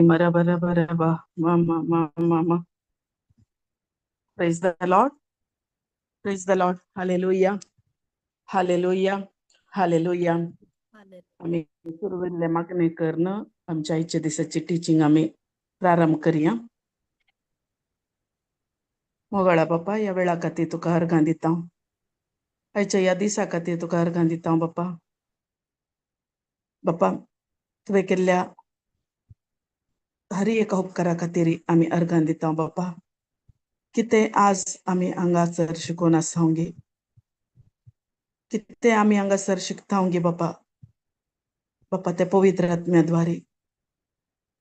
Marabaraba, mama, mama, mama. Praise the Lord. Praise the Lord. Hallelujah. Hallelujah. Hallelujah. आम्ही सुरुवातीला मागणी करणं आमच्या आजच्या दिवसाची टीचिंग आम्ही प्रारंभ करूया. मोगळा बाप्पा या वेळा खाती तुका अर्घां दिता. आयच्या या दिसा खाती तुका अर्घां दिता बाप्पा. बाप्पा तुवें केल्ल्या हर एक उपकारा खातीर आम्ही अर्घां दिता बाप्पा. कितें आज आम्ही हांगासर शिकून आसांव गे, कितें आम्ही हांगासर शिकता गे बाप्पा. बाप्पा त्या पवित्र आत्म्याद्वारे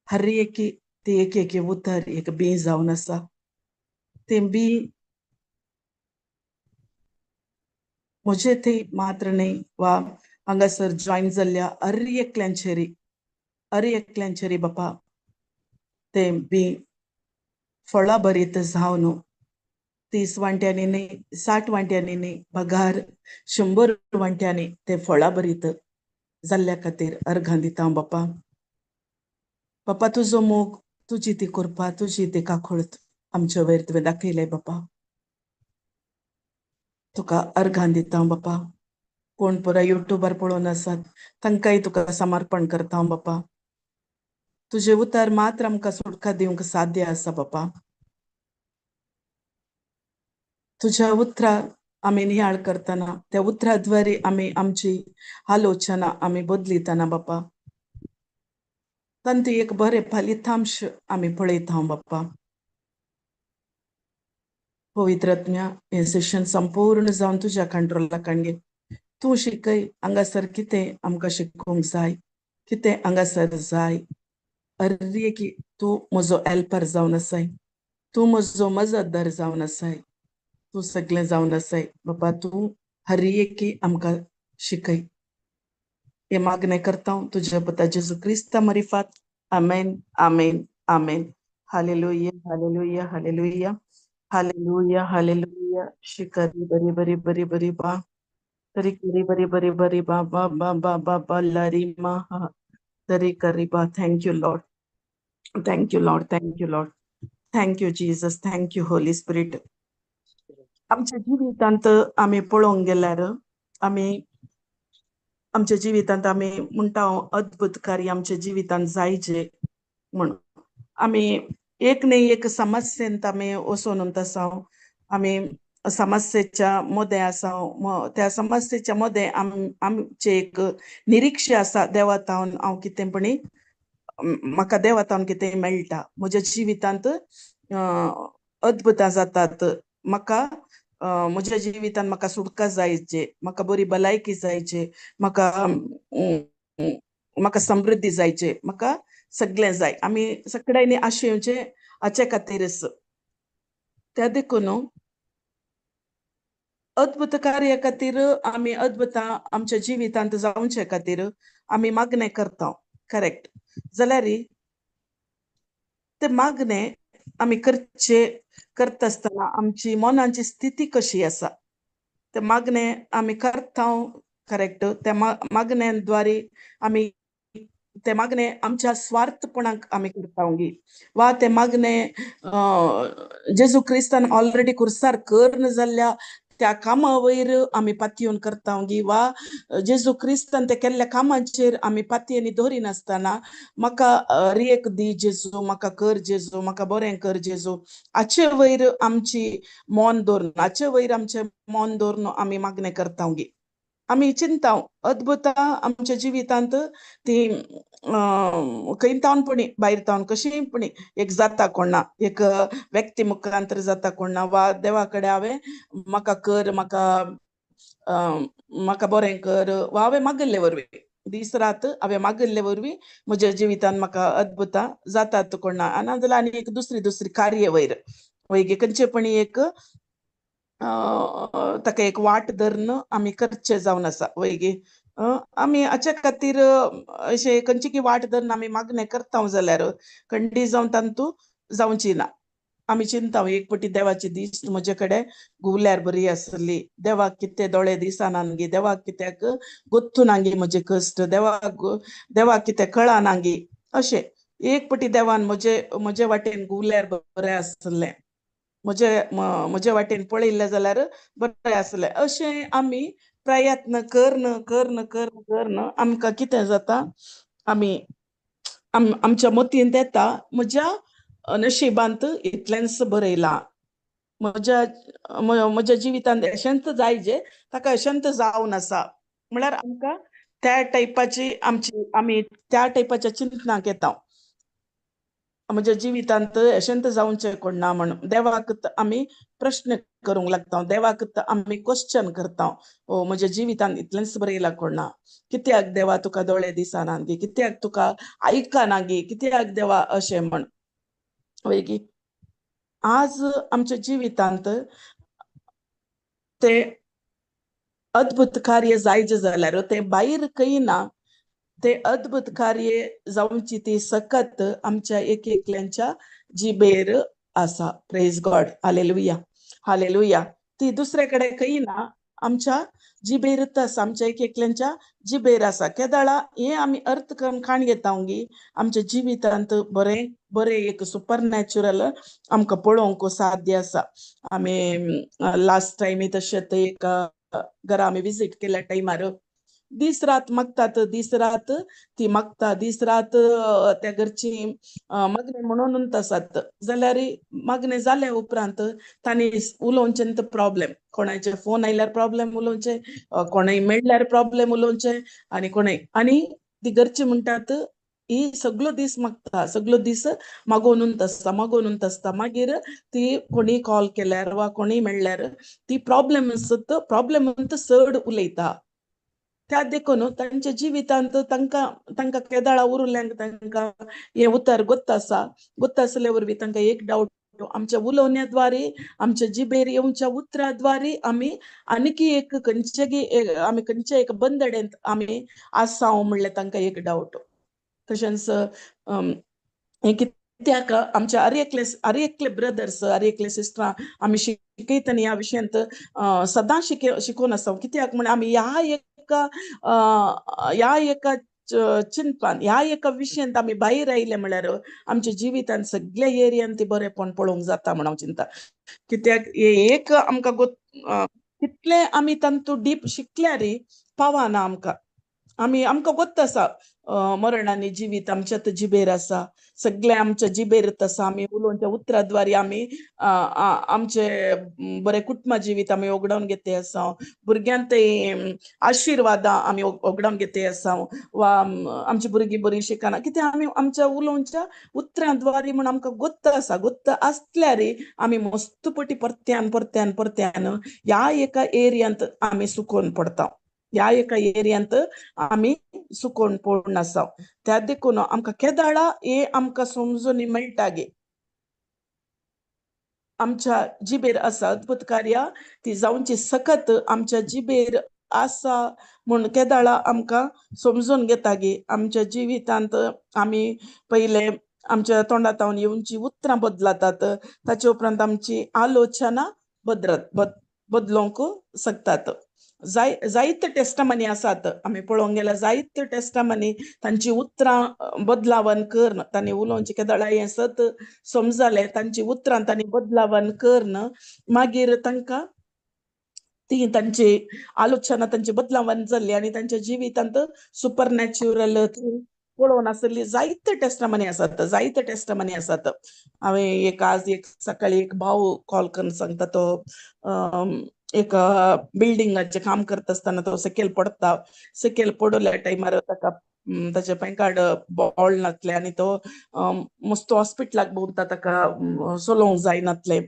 हर एक ते एक उतर एक बी जावन आसा. ते बी म्हजे ते मात्र न्ही वा हांगासर जॉईन जाल्ल्या हर एकल्यांचेरी बाप्पा ते बी फळां भरीत जावन 30 वांट्यांनी न्ही, 60 वांट्यांनी न्ही, पगार 100 वांट्यांनी ते फळां भरीत जाल्ल्या खातीर अर्घां दिता बाप्पा. बाप्पा तुजो मोग, तुजी ती कृपा, तुजी ती काखुळत आमच्या वयर तुवें दाखयले बाप्पा. तुका अर्घां दिता बाप्पा. कोण पुरा युट्यूबार पळोवन आसात तांकांय तुका समर्पण करता बाप्पा. तुझे उतर मात्र आमकां सुटका दिवंक साध्य आसा बाप्पा. तुझ्या उतरा आम्ही नियाळ करताना त्या उतराद्वारे आम्ही आमची आलोचना आम्ही बदलिताना बाप्पा. तांती एक बरे फलितांश आम्ही पळयता बाप्पा. पवित्रज्ञा हे सेशन संपूर्ण जावन तुझ्या कंट्रोलाक घे. तू शिकय हांगासर कितें आमकां शिकूंक जाय, कितें हांगासर जाय. अरे की तू म्हजो हेल्पर जावन आसाय, तू म्हजो मजतदार जावन आसाय, तू सगळें जावन आसाय बाप्पा. तू हर एक आमकां शिकय. हे मागणें करता तुझ्या पुता जेजू क्रिस्ता मरिफात. आमेन, आमेन, आमेन. हालेलुया, हालेलुया, हालेलुया, हालेलुया, हालेलुया. शिकरी बरी बरी बरी बरी बा, तरी करी बरी बरी बरी बा बा बा बा बा बा लारी मा हा, तरी करी बा. Thank you Lord, thank you Lord, thank you Lord, thank you Jesus, thank you Holy spirit. आमच्या जिवितांत आम्ही पळोवंक गेल्यार आम्ही आमच्या जिवितांत आम्ही म्हणटा अद्भुत कार्य आमच्या जिवितांत जायचे म्हणून आम्ही एक न्ही एक समस्येंत आम्ही वचून आसाव. आम्ही समस्येच्या मध्ये आसाव. त्या समस्येच्या मध्ये आमचे एक निरीक्षे आसा देवातावन हांव कितेंपणी म्हाका देवातावन कितें मेळटा. म्हज्या जिवितांत अद्भुतां जातात. म्हाका म्हज्या जिवितांत म्हाका सुटका जायचे, म्हाका बरी भलायकी जायचे, म्हाका समृद्धी जायचे, म्हाका सगळें जाय. आमी सगळ्यांनी आशेवचे हाचे खातीरच. त्या देखून अद्भुत कार्या खातीर आमी अद्भुतां आमच्या जिवितांत जावचे खातीर आमी मागणें करता. करेक्ट जाल्यार ते मागणें आमी करता आसतना आमची मनाची स्थिती कशी आसा ते मागणें आमी करता. करेक्ट त्या मागण्यांद्वारे आमी ते मागणें आमच्या स्वार्थपणाक आमी करता वा ते मागणें जेजू क्रिस्तान ऑलरेडी कुर्सार कर्ण जाल्ल्या त्या कामा वयर आमी पातयेवन करता वा जेजू क्रिस्तान ते केल्ल्या कामाचेर आमी पातयेनी दवरी नासतना म्हाका रेख दी जेजू, म्हाका कर जेजू, म्हाका बरें कर जेजू, हाचे वयर आमची मन दवरून, हाचे वयर आमचें मन दवरून आमी मागणें करता आमी चिंता अद्भुतां आमच्या जिवितांत ती खंयतावनपणी भायर तावन कशींपणी एक जाता कोणा एक व्यक्ती मुखांतर जाता कोणा वा देवा कडेन हांवें म्हाका कर, म्हाका बरें कर वा हांवें मागल्ले वरवीं दीस रात हांवें मागल्ले वरवीं म्हज्या जिवितांत म्हाका अद्भुतां जातात कोणा. नाजाल्यार आनी एक दुसरी कार्य वयर वैगे खंयचेपणी एक ताका एक वाट धरून आमी करचे जावन आसा वैगे. आमी हाच्या खातीर अशें खंयची की वाट धरून आमी मागणें करता जाल्यार खंडी जावन तांतू जावची ना. आमी चिंता एक पटी देवाची दीस म्हजे कडेन घुवल्यार बरी आसली, देवाक कितें दोळे दिसना गे, देवाक कित्याक गोत्तू ना गे म्हजे कश्ट, देवाक कितें कळना गे अशें. एक पटी देवान म्हजे वाटेन गुवल्यार बरें आसलें, म्हजे वाटेन पळयल्लें जाल्यार बरें आसलें, अशें आमी प्रयत्न करन आमकां कितें जाता, आमी आमच्या मतींत येता म्हज्या नशिबांत इतलेंच बरयलां, म्हज्या जिवितांत अशेंच जायजे, ताका अशेंच जावन आसा, म्हळ्यार आमकां त्या टायपाची आमी त्या टायपाच्या चिंतनाक येता. म्हज्या जिवितांत अशेंत जावचें कोन्ना म्हणून देवाक आमी प्रश्न करूंक लागता, देवाक आमी क्वेश्चन करता, ओ म्हज्या जिवितांत इतलेंच बरयलां कोन्ना, कित्याक देवा तुका दोळे दिसना गे, कित्याक तुका आयकना गे, कित्याक देवा अशें म्हण. वैगी आज आमच्या जिवितांत ते अद्भुत कार्य जायचे जाल्यार ते भायर कळना, ते अद्भुत कार्य जावची ती सकत आमच्या एक एकल्यांच्या जिबेर आसा. Praise God. Hallelujah, hallelujah. ती दुसरे कडेन कळना, आमच्या जिबेरच आसा, आमच्या एक एकल्यांच्या जिबेर आसा. केदाळा हे आमी अर्थ करून खाण घेता गी आमच्या जिवितांत बरें बरें एक सुपर नॅचरल आमकां पळोवंक साध्य आसा. आमी लास्ट टायम तशेंच एक घरा आमी विजीट केल्या टायमार दीस रात मागतात, दीस रात ती मागता, दीस रात त्या घरची मागणे म्हणूनच आसात, जाल्यार मागणे जाल्या उपरांत तांणी उलोवचें प्रॉब्लेम, कोणाचे फोन आयल्यार प्रॉब्लेम उलोवचे, कोणाय मेळ्ळ्यार प्रॉब्लेम उलोवचे, आनी ती घरची म्हणटात ही सगळो दीस मागता, सगळो दीस मागोनूच आसता, मागीर ती कोणी कॉल केल्यार वा कोणी मेळ्ळ्यार ती प्रॉब्लेम चड उलयता. त्या देखून तांच्या जिवितांत तांकां केदाळा उरल्यांक तांकां हे उतर गोत्त आसले वरवीं तांकां एक डावट, आमच्या उलोवण्याद्वारे, आमच्या जिबेर येवच्या उतराद्वारे आमी आनीकी एक खंयचे एक बंदडेंत आमी आसांव म्हणलें तांकां एक डावट. तशेंच हे कित्याक आमच्या आर्येकले ब्रदर्स, आर्येकले सिस्टरां आमी शिकयतना ह्या विशयांत सदां शिकोवन आसा, कित्याक म्हण आमी ह्या एका चिंतपान, ह्या एका विशयांत आमी भायर आयले म्हळ्यार आमच्या जिवितांत सगळ्या एरियान ती बरेपण पळोवंक जाता म्हण हांव चिंता. कित्याक एक आमकां कितले आमी तांतू डीप शिकल्यार पावना आमकां गोत्त आसा मरणानी जिवीत आमच्यात जिबेर आसा, सगळे आमच्या जिबेरच आसा, आमी उलोवच्या उतराद्वारे आमी आमचे बरे कुटुंब जिवीत आमी ओगडावन घेते आसा, भुरग्यांत आशिर्वादां आमी ओगडावन घेते आसा, वा आमची भुरगीं बरीं शिकना, कित्याक आमी आमच्या उलोवच्या उतरांद्वारे म्हण आमकां गोत्त आसा, गोत्त आसल्यार आमी मस्तपटी परत्यान ह्या एका एरियांत आमी सुकोवन पडटा, ह्या एका एरियांत आमी सुकोवन पडून आसा. त्या देखून आमकां केदाळा हे आमकां समजून मेळटा गे, आमच्या जिबेर आसा अद्भुत कार्य ती जावची सकत आमच्या जिबेर आसा म्हूण केदाळा आमकां समजून घेता गे. आमच्या जिवितांत आमी पयले आमच्या तोंडांतावन येवची उतरां बदलातात, ताचे उपरांत आमची आलोचना बदलोवंक शकतात. जायते टेस्टामनी आसात, आमी पळोवंक गेल्यार जायते टेस्टामनी तांची उतरां बदलावन करन, तांणी उलोवचें केदाळा हें सत समजलें, तांची उतरां तांणी बदलावन करन मागीर तांकां ती तांची आलोचना तांची बदलावन जाल्ली आनी तांच्या जिवितांत सुपर नॅचरल पळोवन आसली जायते टेस्टामनी आसात. हांवें आज सकाळी एक भाव कॉल करून सांगता, तो एक बिल्डिंगाचें काम करता आसतना तो सकयल पडल्या टायमार ताका ताचे पॅन कार्ड बॉल नासले आनी तो मस्त हॉस्पिटलाक भोंवता, ताका चलोवंक जायनासलें,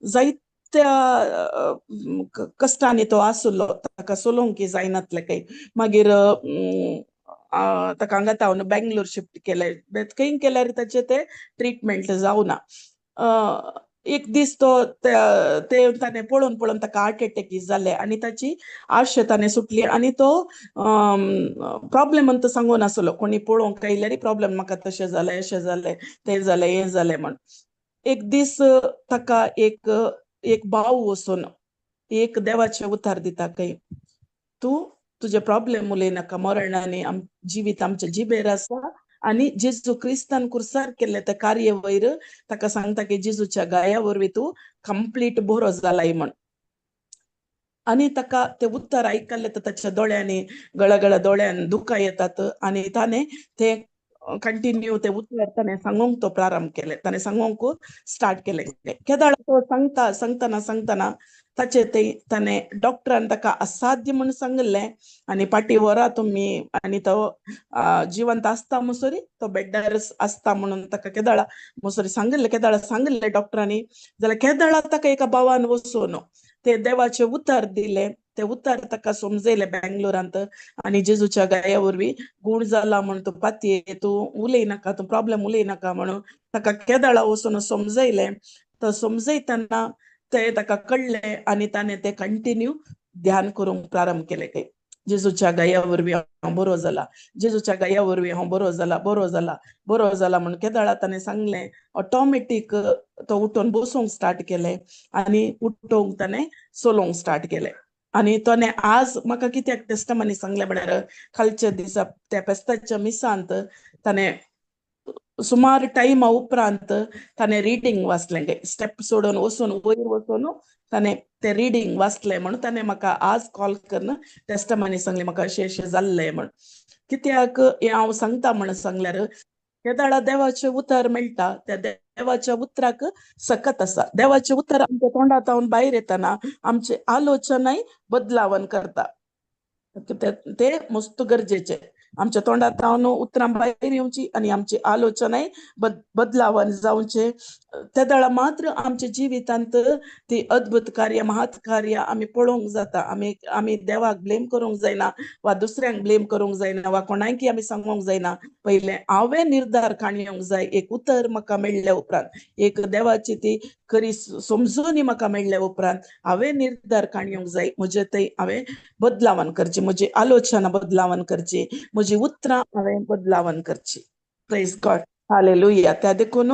जायत्या कश्टांनी तो आसलो, ताका चलोवंक जायनासलें काही, मागीर ताका हांगा तावन बेंगलोर शिफ्ट केलें, खंय केल्यार ताचें तें ट्रिटमेंट जावना. एक दीस ताणें पळोवन ताका हार्ट एटॅक जाले आनी ताची आशा ताणें सुटली आनी तो प्रॉब्लेम सांगून आसलो, कोणी पळोवंक आयल्यार प्रॉब्लेम, म्हाका तशें जालें, अशें जालें, तें जालें, हें जालें म्हण. एक दीस ताका एक भाव वचून एक देवाचे उतार दिता, खंय तूं तुजे प्रॉब्लेम उलयनाका, मरणाने जिवीत आमच्या जिबेर आसा आणि जेजू क्रिस्तान कुर्सार केले ते कार्य वयर ताका सांगता की जेजूच्या गाया वरवीं तू कंप्लीट बरो जालाय म्हण. आणि ताका ते उत्तर ऐकले तर त्याच्या डोळ्यांनी गळगळ दोळ्यान दुःख येतात आणि ताने ते कंटिन्यू ते उत्तर ताने सांगूंक तो प्रारंभ केले, ताने सांगूंक स्टार्ट केले. केदाळ तो सांगताना ताचे ते ताने डॉक्टरान ताका असाध्य म्हणून सांगले आणि पाटी वरा तुम्ही आणि तो जिवंत असता मुसोरी तो बेड्डार असता म्हणून ताका केदाळा मुसोरी सांगले. केदाळा सांगले डॉक्टरांनी जाल्यार केदाळा ताका एका भावान वचून ते देवाचे उतर दिले. ते उतर ताका समजयले बँगलोरांत आणि जेजूच्या गाया वरवीं गुण जाला म्हणून तू पातये तू उलय नाका, तू प्रॉब्लेम उलय नाका म्हणून ताका केदाळा वचून समजयले. तर समजयतना ते ताका कळले आणि ताने ते कंटिन्यू ध्यान करूंक प्रारंभ केले की जेजूच्या गाया वरवीं हांव बरो जाला, जेजूच्या गाया वरवीं हांव बरो जाला म्हणून केदाळा ताने सांगले. ऑटोमॅटिक तो उठून बसूंक स्टार्ट केले आणि उठोंक ताने चलोवंक स्टार्ट केले. आणि ताने आज म्हाका कित्याक टेस्टमनी सांगले म्हळ्यार खालच्या दिसा त्या पेस्ताच्या मिसांत ताने सुमार टाइमा उपरांत ताने रिडींग वाचले गे. स्टेप सोडून वचून वयर वचून ताने ते रिडींग वाचले म्हणून ताने म्हाका आज कॉल करून टेस्टमनी सांगले म्हाका अशें जाल्ले म्हण. कित्याक हांव सांगता म्हणून सांगल्यार केदाळा देवाचे उतर मेळटा, त्या देवाच्या उतराक सकत आसा. देवाचे उतर आमच्या तोंडांतावन भायर येतना आमचे आलोचनाय बदलावन करता. ते मस्त गरजेचे. आमच्या तोंडांतावन उतरां भायर येवची आणि आमची आलोचनाय बदलावन जावचे. केदाळा मात्र आमच्या जिवितांत ती अद्भुत कार्य महत् कार्य आमी पळोवंक जाता. आमी देवाक ब्लेम करूंक जायना वा दुसऱ्यांक ब्लेम करूंक जायना वा कोणायकी आमी सांगूंक जायना. पहिले हांवें निर्धार काडूंक जाय. एक उतर म्हाका मेळ्ळ्या उपरांत, एक देवाची ती खरी समजुनी म्हाका मेळ्ळ्या उपरांत हांवें निर्धार काडूंक जाय. म्हजे थंय हांवें बदलावन करची, म्हजी आलोचना बदलावन करची, म्हजी उतरां हांवें बदलावन करची. Praise God, hallelujah. त्या देखून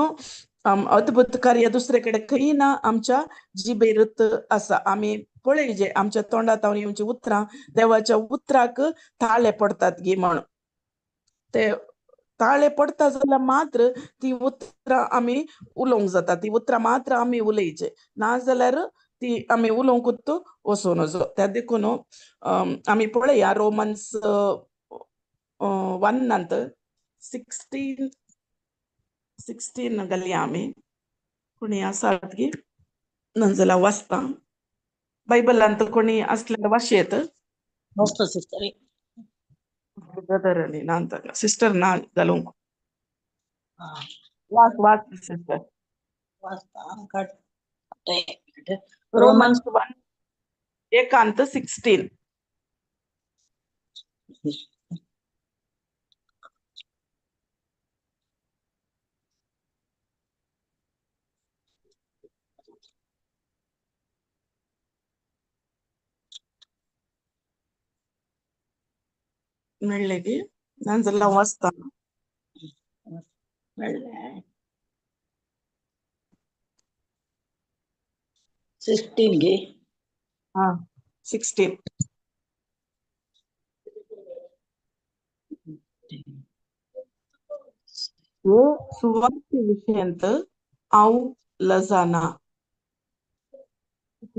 अद्भुत कार्य दुसरे कडेन खंय ना, आमच्या जिबेरूच आसा. आमी पळय आमच्या तोंडांतावन येवची उतरां देवाच्या उतराक ताळे पडतात गी म्हण. ते ताळे पडता जाल्यार मात्र ती उतरां आमी उलोवंक जाता, ती उतरां मात्र आमी उलयचे, नाजाल्यार ती आमी उलोवंकूच वचूं नजो. त्या देखून आमी पळया रोमन्स 1 16 घालया आमी. कोणी आसात गी नाजाल्यार वाचता. बायबलांत कोणी असल्यार वाचयेत. मस्त सिस्टर ब्रदर आणि नांत सिस्टर ना घालूंक हा वाच सिस्टर. वाचता काढ रोमन्स 1:16. मेळ्ळे की नाजाल्यार वाचता. 16 घे. हा 16. हे सुवार्ते विशयंत हांव लजाना.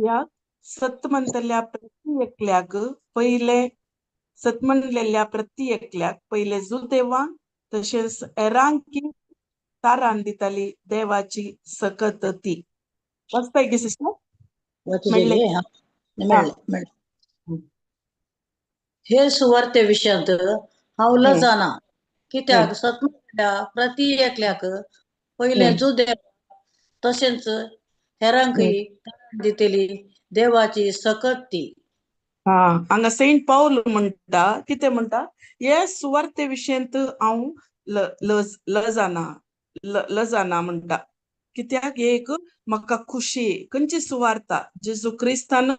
या सतमंतल्या प्रति एकल्याक पहिले जुदेवांक तशेंच एरांकी तारान दिताली देवाची सकत ती. वाचताय गे सिस्टर? मेळ्ळे. हे सुवार्ते विशयांत हांव लजाना, कित्याक सतमंतल्या प्रति एकल्याक पहिले जुदेव तशेंच हेरांकय तारान दितेली देवाची सकत ती. हांगा सेंट पाऊल म्हणटा, कितें म्हणटा, हे सुवार्ते विशयंत हांव लजाना म्हणटा. कित्याक एक म्हाका खुशी खंयची सुवार्ता जेजू क्रिस्तान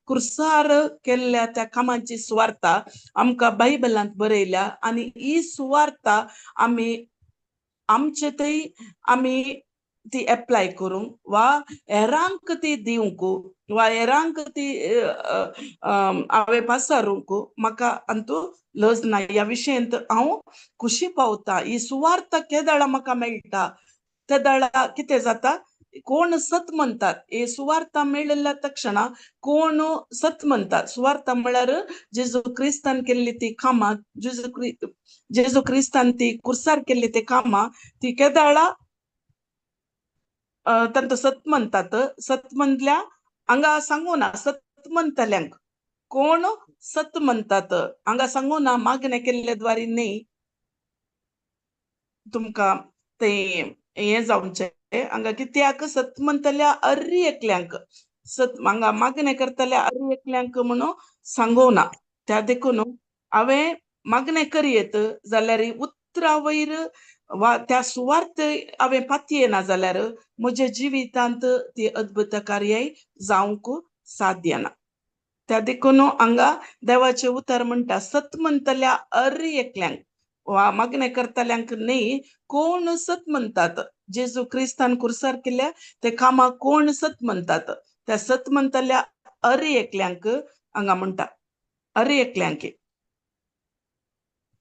कुर्सार केल्ल्या त्या कामाची सुवार्ता आमकां बायबलांत बरयल्या आणि ही सुवार्ता आमी आमचे थंय आमी ती एप्लाय करूंक वा हेरांक ती दिवंक वा हेरांक ती हांवें पासारूंक म्हाका अंतू लज ना ह्या विशयांत हांव खुशी पावता. ही सुवार्थ केदळा म्हाका मेळटा त्या दळा कितें जाता, कोण सत म्हणतात हे सुवार्थ मेळिल्ल्या तक्षणा कोण सत म्हणतात. सुवार्थ म्हळ्यार जेजू क्रिस्तान केल्ली ती कामां, जेजू क्रिस्तान ती कुर्सार केल्ली ती कामां ती केदळा तांकां सत म्हणतात. सत म्हणल्या हांगा सांगूना सत म्हणतल्यांक कोण सत म्हणतात हांगा सांगूना मागणे केल्ले द्वारे न्ही तुमकां ते हे जावचें. हांगा कित्याक सत म्हणतल्या अर्री एकल्यांक सत हांगा मागणे करतल्या अर्री एकल्यांक म्हणून सांगोना. त्या देखून हांवें मागणे करीत जाल्यार उतरा वयर वा त्या सुवार्थ हांवें पातये ना जाल्यार म्हज्या जिवितांत ती अद्भुत कार्य जावंक साध्य ना. त्या देखून हांगा देवाचें उतर म्हणटा सत म्हणतल्या अर्री एकल्यांक वा मागणे करतल्यांक न्ही कोण सत म्हणतात. जेजू क्रिस्तान कुर्सार केल्या ते कामां कोण सत म्हणतात. त्या सत म्हणतल्या अर्री एकल्यांक हांगा म्हणटा अर्री एकल्यांक.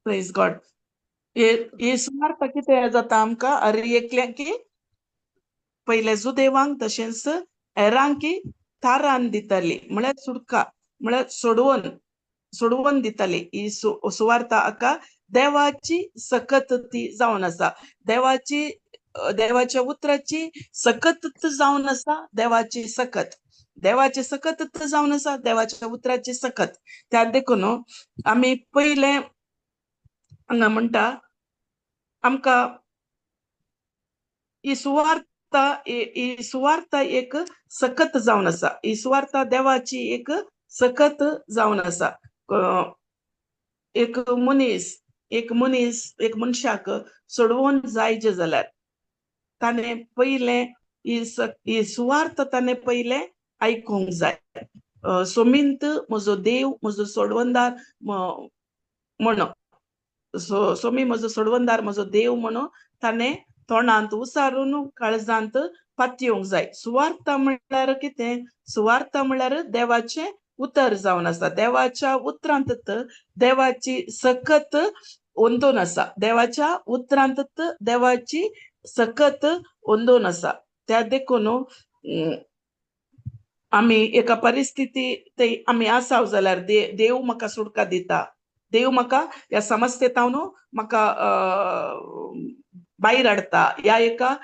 Praise God. हे सुवार्थ कितें जाता आमकां अर्री एकल्यांक पयले जुदेवांक तशेंच हेरांक थारान दितली म्हळ्यार सुटका म्हळ्यार सोडवून दितली. ही सुवार्थ हाका देवाची सकत ती जावन आसा. देवाच्या उतराची सकत जावन आसा. देवाची सकत जावन आसा. देवाच्या उतराची सकत. त्या देखून आमी पयले हांगा म्हणटा आमकां ही सुवार्थ एक सकत जावन आसा. ही सुवार्थ देवाची एक सकत जावन आसा. एक मनशाक सोडवून जायचे जाल्यार ताणें पयले ही सुवार्थ ताणें पयले आयकूंक जाय. सोमींत म्हजो देव म्हजो सोडवंदार म्हणून सोमी म्हजो सोडवंदार म्हजो देव म्हणून ताणें तोंडांत उसारून काळजांत पातयोंक जाय. सुवार्थ म्हळ्यार कितें? सुवार्थ म्हळ्यार देवाचें उतर जावन आसा. देवाच्या उतरांत देवाची सकत ओंदून आसा. देवाच्या उतरांत देवाची सकत ओंदून आसा. त्या देखून आमी एका परिस्थिती आमी आसाव जाल्यार देव म्हाका सुटका दिता. देव म्हाका ह्या समस्येंतावन म्हाका भायर हाडटा. ह्या एका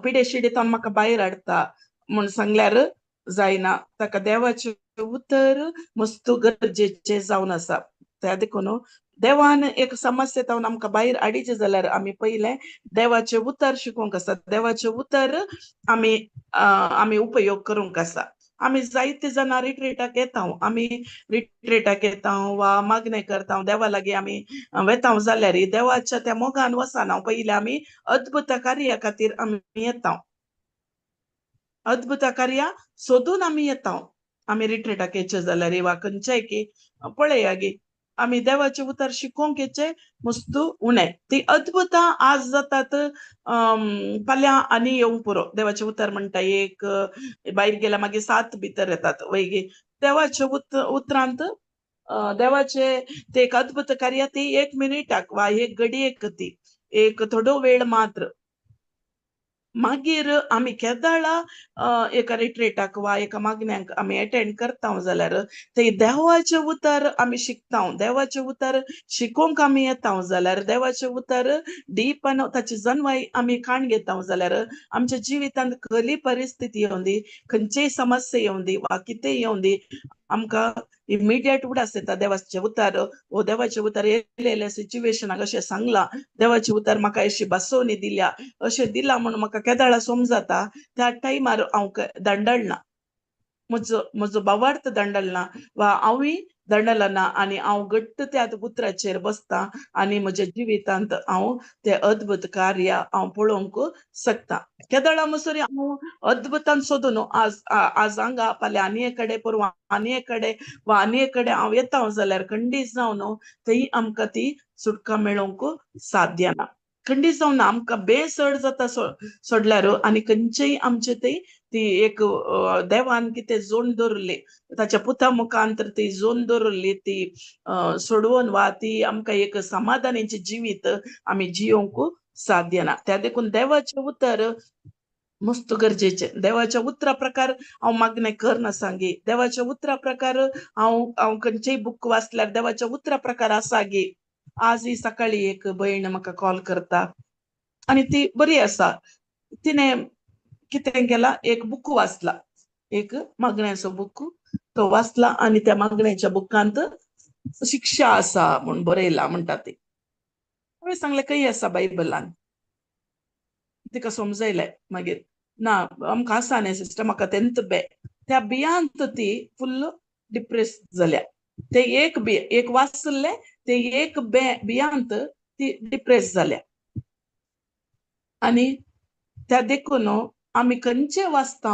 पिडेशिडेंतावन म्हाका भायर हाडटा म्हूण सांगल्यार जायना. ताका देवाचें उतर मस्त गरजेचें जावन आसा. त्या देखून देवान एक समस्येंतावन आमकां भायर हाडिचें जाल्यार आमी पयलें देवाचें उतर शिकोवंक आसा. देवाचें उतर आमी उपयोग करूंक आसा. आमी जायते जाणां रिट्रीटाक येता वा मागणे करता देवा लागीं आमी वेता जाल्यार देवाच्या त्या मोगान वचना पयलीं आमी अद्भुत कार्या खातीर आमी येता. अद्भुत कार्या सोदून आमी येता. आमी रिट्रीटाक येचे जाल्यार वा खंयच्याय की पळया गे आमी देवाचें उतर शिकोवंक येचे मस्त उणें. ती अद्भुतां आज जातात फाल्यां आनी येवंक पुरो. देवाचें उतर म्हणटा एक भायर गेल्या मागीर 7 भितर येतात वैगी. देवाच्या उतरांत देवाचे ते एक अद्भुत कार्य ती 1 मिनिटाक वा 1 घडयेक ती एक थोडो वेळ मात्र. मागीर आमी केदाळा एका रिट्रीटाक वा एका मागण्यांक आमी अटेंड करता जाल्यार ते देवाचें उतर आमी शिकता. देवाचें उतर शिकोवंक आमी येता जाल्यार देवाचें उतर डीपान ताची जन्माय आमी काण घेता जाल्यार आमच्या जिवितांत खरी परिस्थिती येवं दी, खंयचीय समस्या येवं दी वा कितें येवं दी आमकां इमिडिएट उडास येता देवाचें उतर. ओ देवाचें उतर येयलेल्या सिच्युएशनाक अशें सांगलां. देवाचें उतर म्हाका अशी बसोवनी दिल्या अशें दिला म्हणून म्हाका केदाळा समजता. त्या टायमार हांव दंडळना. म्हजो भावार्थ दंडळना वा हांवूय दंडलना आनी हांव घट्ट त्या उतराचेर बसता आनी म्हज्या जिवितांत हांव ते अद्भुत कार्य हांव पळोवंक शकता. केदाळा मसोरी हांव अद्भुतान सोदून आज हांगा फाल्यां आनी एक कडेन परवां आनी एक कडेन वा आनी एक कडेन हांव येता जाल्यार खंडीत जावन थंय आमकां ती सुटका मेळोवंक साध्य ना. खंडी जावन आमकां बेसड जाता सोडल्यार आनी खंयचेय आमचे ती एक देवान कितें जोड दवरली ताच्या पुता मुखांतर ती जोड दवरली ती सोडवून वा ती आमकां एक समाधानाचें जिवीत आमी जियोंक साध्य ना. त्या देखून देवाचें उतर मस्त गरजेचे. देवाच्या उतरा प्रकार हांव मागणें करना सांगी. देवाच्या उतरा प्रकार हांव खंयचेय बूक वाचल्यार देवाच्या उतरा प्रकार आसा गे. आज ही सकाळी एक भयण म्हाका कॉल करता आनी ती बरी आसा. तिणें कितें केला, एक बूक वाचला, एक मागण्याचो बूक तो वाचला आनी त्या मागण्याच्या बुकांत शिक्षा आसा म्हूण बरयला म्हणटा ती. हांवें सांगलें खंय आसा बायबलान. तिका समजयलें मागीर ना आमकां आसा न्ही सिस्टर म्हाका तेंत त्या बियांत ती फुल्ल डिप्रेस जाल्या. ते एक वाचले ते एक बियांत ती डिप्रेस जाल्या. आनी त्या देखून आमी खंयचे वाचता,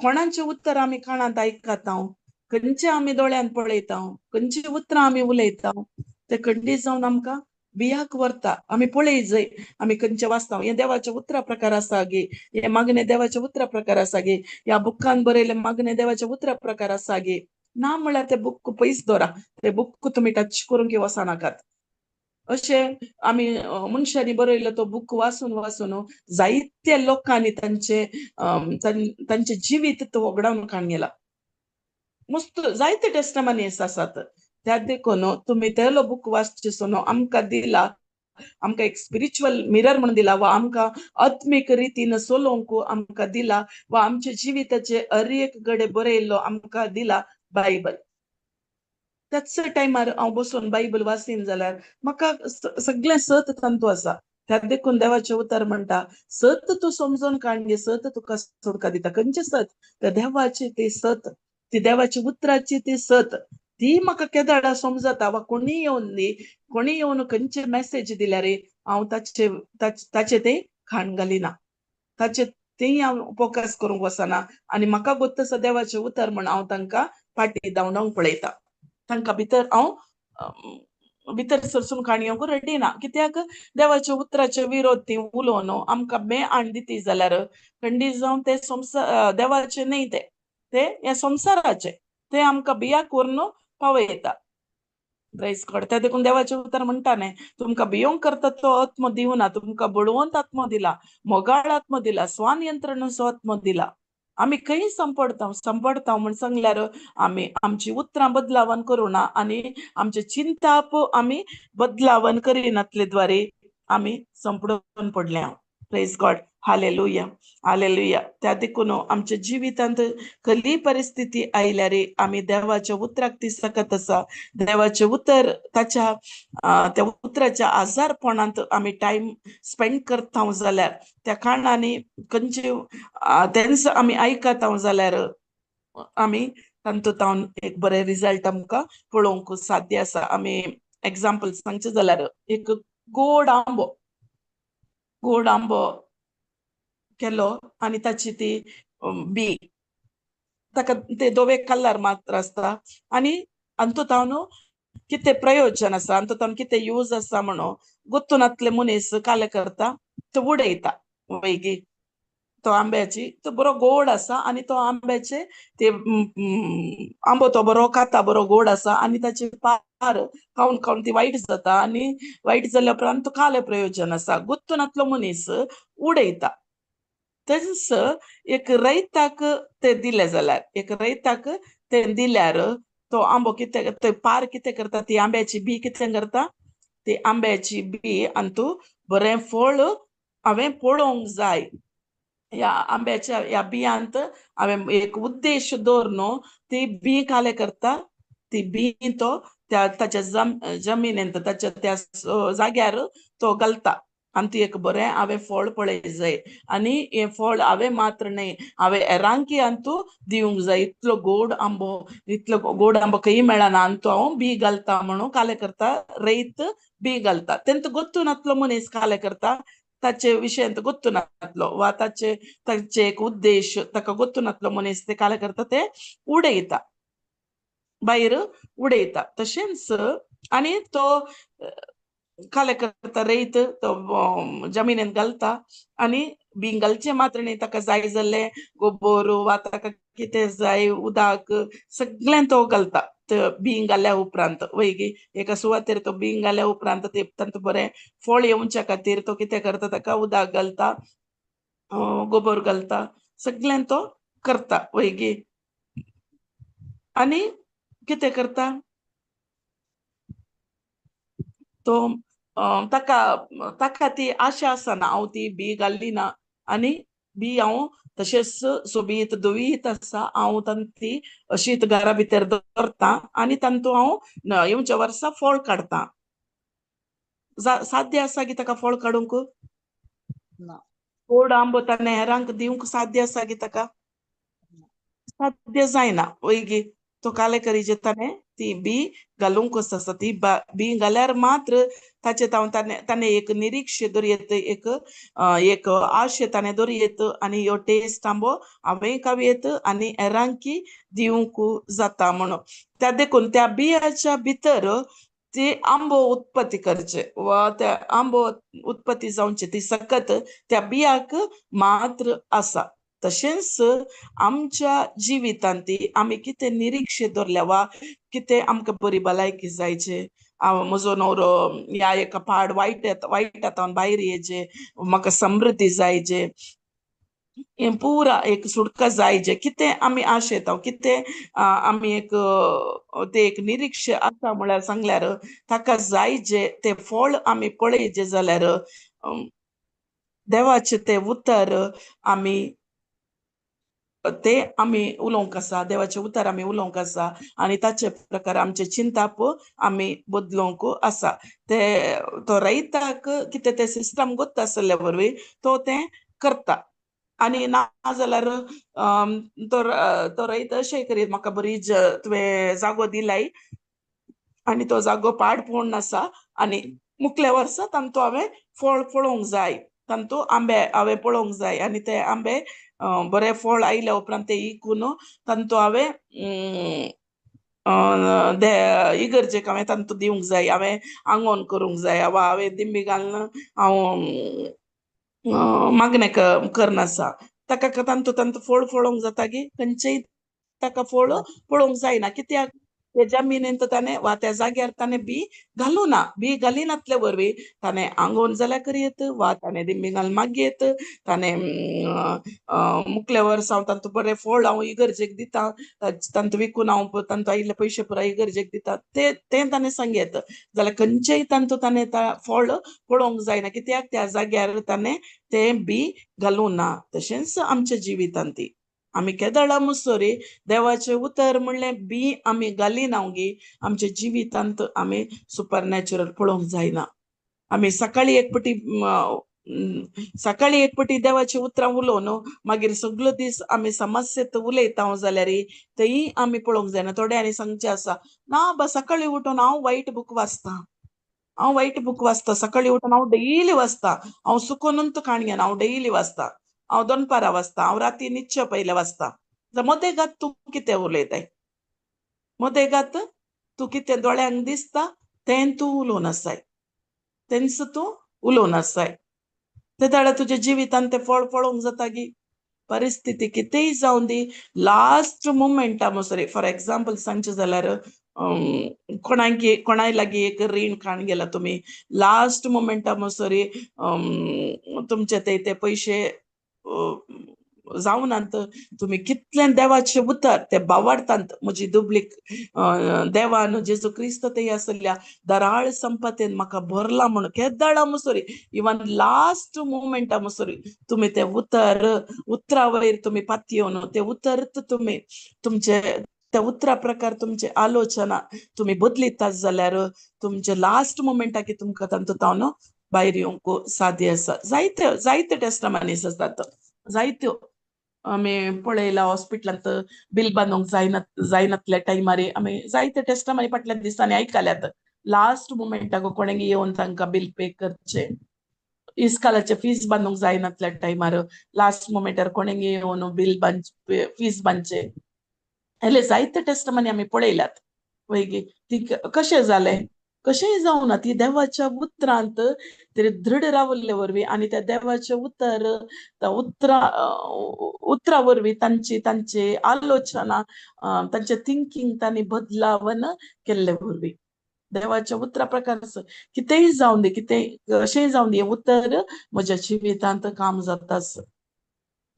कोणाचें उतर आमी कानांत आयकता, खंयचे आमी दोळ्यान पळयता, खंयची उतरां आमी उलयता, ते खंडी जावन आमकां बियाक व्हरता. आमी पळय जंय आमी खंयचे वाचता, हे देवाच्या उतरा प्रकार आसा गे, हे मागणे देवाच्या उतरा प्रकार आसा गे, ह्या बुकान बरयले मागणे देवाच्या उतरा प्रकार आसा गे. ना म्हळ्यार ते बूक पयस दवरा, ते बूक तुमी टच करूंक वचनाकात. अशें आमी मनशांनी बरयलो तो बूक वाचून जायत्या लोकांनी तांचे जिवीत तो वगडावन काडलेला. मस्त जायते टेस्टमनीज आसात. त्या देखून तुमी तेलो बूक वाचचेसो न्हू. आमकां दिला, आमकां एक स्पिरिच्युअल मिरर म्हणून दिला वा आमकां आत्मीक रितीन चलोवंक आमकां दिला वा आमच्या जिविताचे हर एक घडे बरयल्लो आमकां दिला बायबल. त्याच टायमार हांव बसून बायबल वाचीन जाल्यार म्हाका सगळें सत तंतू आसा. त्या देखून देवाचें उतर म्हणटा सत तूं समजून काड, सत तुका सुटका दिता. खंयचे सत? त्या देवाची ती सत, ती देवाची उतराची ती सत, ती म्हाका केदाडा समजता. वा कोणी येवन खंयचे मेसेज दिल्यार हांव ताचे ते खाण घालिना, ताचे तेय हांव फोकस करूंक वचना. आनी म्हाका गोत्तसा देवाचें उतर म्हण हांव तांकां फाटीं धांवडावंक पळयता. तांकां भितर सरसून काणयोंक रेडी ना. कित्याक देवाच्या उतराचे विरोध ती उलोवन आमकां आण दिती जाल्यार खंडी जावन ते देवाचे न्ही, ते ह्या संवसाराचे ते आमकां बियाक व्हरून पावयता. Praise God. त्या देखून देवाचें उतर म्हणटा न्ही, तुमकां भियोंक करता तो आत्मो दिवना, तुमकां बळवंत आत्मो दिला, मोगाळ आत्मो दिला, स्वानियंत्रणाचो आत्मो दिला. आमी खंय संपडता म्हण सांगल्यार आमी आमची उतरां बदलावन करूना आनी आमचे चिंताप आमी बदलावन करिनातले द्वारे आमी संपडून पडल्या. Praise God. Hallelujah, hallelujah. त्या देखून आमच्या जिवितांत खली परिस्थिती आयल्यार आमी देवाच्या उतराक ती सकत आसा. देवाचे उतर त्या उतराच्या आजारपणांत आमी टायम स्पेंड करता जाल्यार त्या कारणांनी खंयचे तेंच आमी आयकता जाल्यार आमी तांतून एक बरे रिजल्ट आमकां पळोवंक साध्य आसा. आमी एग्जाम्पल सांगचे जाल्यार एक गोड आंबो केलो आनी ताची ती बी, ताका ते दोवे कलर मात्र आसता आनी तातूंत कितें प्रयोजन आसा, तातूंत कितें यूज आसा म्हणून गुंतूनातले मनीस काले करता, तो उडयता वैगी. तो आंब्याची तो बरो गोड आसा आनी तो आंब्याचे ते आंबो तो बरो खाता, बरो गोड आसा आनी ताची पार खावन ती वायट जाता आनी वायट जाल्या उपरांत तो काले प्रयोजन आसा. गुंतूनातलो मनीस उडयता. तस एक रैताक ते दिले जाल्यार, एक रैताक ते दिल्यार तो आंबो कितें ते पार कितें करता, ती आंब्याची बी कितें करता, ती आंब्याची बी आनी तूं बरें फळ हांवें पळोवंक जाय. ह्या आंब्याच्या ह्या बियांत हांवें एक उद्देश दवरून ती बी काले करता. ती बी तो ताच्या जमिनींत ताच्या त्या जाग्यार तो घालता आनी ती एक बरें हांवें फळ पळय जाय आनी हें फळ हांवें मात्र न्ही, हांवें हेरांकी तूं दिवंक जाय. इतलो गोड आंबो खंय मेळना आनी तो हांव बी घालता म्हणून काले करता. रैत बी घालता. तेंत गोत्तूनातलो मनीस काले करता, ताचे विशयंत गोत्तूनातलो वा ताचे एक उद्देश ताका गोत्तूनातलो मनीस ते काले करता, ते उडयता, भायर उडयता. तशेंच आनी तो काले करता रयत तो जमिनीन घालता आनी बीं घालचे मात्र न्ही, ताका जाय जाल्ले गोबर वा ताका कितें जाय उदक सगळें तो घालता. बीं घाल्या उपरांत वैगी एका सुवातेर तो बीं घाल्या उपरांत ते तांतूं बरें फळ येवच्या खातीर तो कितें करता, ताका उदक घालता, गोबर घालता, सगळें तो करता वैगी. आनी कितें करता तो ताका ताका ती आशा आसना हांव ती बी घाल्ली ना आनी बी हांव तशेंच सोबीत धवीत आसा, हांव ती अशीच घरा भितर दवरता आनी तांतूं हांव येवच्या वर्सा फळ काडटा. साध्य आसा की ताका फळ काडूंक? ना. गोड आंबो ताणें हेरांक दिवंक साध्य आसा की ताका? साध्य जायना वैगी. तो काले करीचे ताणें ती बी घालूंकच आसा. ती बी घाल्यार मात्र ताचे ताणें एक निरीक्षे दवरयेत, एक आशे ताणें दवरयेत आनी ह्यो टेस्ट आंबो हांवें खावयेत आनी हेरांकी दिवंक जाता म्हणून. त्या देखून त्या बियाच्या भितर ते आंबो उत्पत्ती करचे वा त्या आंबो उत्पत्ती जावचे ती सकत त्या बियाक मात्र आसा. तशेंच आमच्या जिवितांत आमी कितें निरीक्षे दवरल्या वा कितें आमकां बरी भलायकी जायचे, म्हजो नवरो ह्या एका पाड वायटांतल्यान भायर येचे, म्हाका समृद्धी जायचे, हें पुरा एक सुटका जायचे, कितें आमी आशेता, कितें आमी ते एक निरीक्षे आसा म्हळ्यार सांगल्यार ताका जायचे ते फळ आमी पळयचे जाल्यार देवाचे ते उतर आमी उलोवंक आसा, देवाचे उतर आमी उलोवंक आसा आनी ताचे प्रकार आमचे चिंताप आमी बदलोवंक आसा. तो रयताक कितें तें सिस्टम गोत्ता आसले वरवीं तो तें करता आनी ना जाल्यार तो रयत अशें करीत म्हाका बरी तुवें जागो दिलाय आनी तो जागो पाड पडून आसा आनी मुखल्या वर्सा तांतूं हांवें फळ पळोवंक जाय, तांतूं आंबे हांवें पळोवंक जाय आनी ते आंबे बरे फळ आयल्या उपरांत ते इकून तांतूं हांवें इगर्जेक हांवें तांतूं दिवंक जाय, हांवें आंगोन करूंक जाय वा हांवें दिंबी घालून हांव मागणें करनासा. ताका तांतूं फळ पळोवंक जाता की खंयचेय ताका फळ पळोवंक जायना. कित्याक ते जमिनींत ताणें वा त्या जाग्यार ताणें बी घालूना. बी घालिनातले वरवीं ताणें आंगोन जाल्यार करयेत वा ताणें दिंबी घालून मागयेत, ताणें मुखल्या वर्सा हांव तांतूं बरें फळ हांव इगर्जेक दितां, तांतूं विकून हांव तांतूं आयिल्ले पयशे पुराय इगर्जेक दितां, तें ताणें सांगयेत जाल्यार खंयचेय तांतूं ताणें फळ पळोवंक जायना. कित्याक त्या जाग्यार ताणें तें बी घालूना. तशेंच आमच्या जिवितांत आमी केदळा मुसोरी देवाचें उतर म्हणलें बी आमी घालिना गी आमच्या जिवितांत आमी सुपरनॅचरल पळोवंक जायना. आमी सकाळी एक पटी देवाची उतरां उलोवन मागीर सगळो दीस आमी समस्येत उलयता जाल्यार तेय आमी पळोवंक जायना. थोड्यांनी सांगचें आसा ना बा सकाळी उठून हांव वायट बूक वाचतां, सकाळी उठून हांव डेली वाचतां, हांव सुकोनूच काणयेना, हांव डेली वाचतां, हांव दनपारां वाचतां, हांव राती न्हिदचे पयलें वाचतां. मदेगात तूं कितें उलयताय? मदेगात तूं कितें दोळ्यांक दिसता तें तूं उलोवन आसाय, तेंच तूं उलोवन आसाय. ते दाडा तुज्या जिवितांत तें फळ पळोवंक जाता गी. परिस्थिती कितेंय जावं दी, लास्ट मुमेंटा मसोरी फॉर एग्जाम्पल सांगचें जाल्यार कोणाय लागीं एक रीण काण गेला तुमी, लास्ट मुमेंटा मसोरी तुमचे ते पयशे जावनात, तुमी कितलें देवाचें उतर ते बावाडटात. म्हजी दुबलीक देवान जेजू क्रिस्त ते आसल्या दराळ संपतेन म्हाका भरला म्हणून केदाळा मसोरी इवन लास्ट मुमेंटा मसोरी तुमी ते उतरा वयर तुमी पातयेवन ते उतरत तुमी तुमचे त्या उतरा प्रकार तुमचे आलोचना तुमी बदलितात जाल्यार तुमचे लास्ट मुमेंटाक तुमकां तांतूं भायर येवंक साध्य आसा. जायत्यो टेस्टमनीज आसात, जायत्यो आमी पळयला हॉस्पिटलांत बील बांदूंक जायनातल्या टायमार आमी जायते टेस्टमनी फाटल्या दिसांनी आयकल्यात. लास्ट मुमेंटाक कोणेंय येवन तांकां बील पे करचें, इस्कालाचे फीस बांदूंक जायनातल्या टायमार लास्ट मुमेंटार कोणेंय येवन फीस बांदचे. जायते टेस्टमनी आमी पळयल्यात वैगी ती कशें जालें कशेंय जावना ती देवाच्या उतरांत ते दृढ रावल्ले वरवीं आणि त्या देवाचे उतर उतरा वरवीं तांचे आलोचना तांचे थिंकिंग तांणी बदलावन केल्ले वरवीं देवाच्या उतरा प्रकार कितेंय जावन दी कशेंय जावन दी उतर म्हज्या जिवितांत काम जाताच.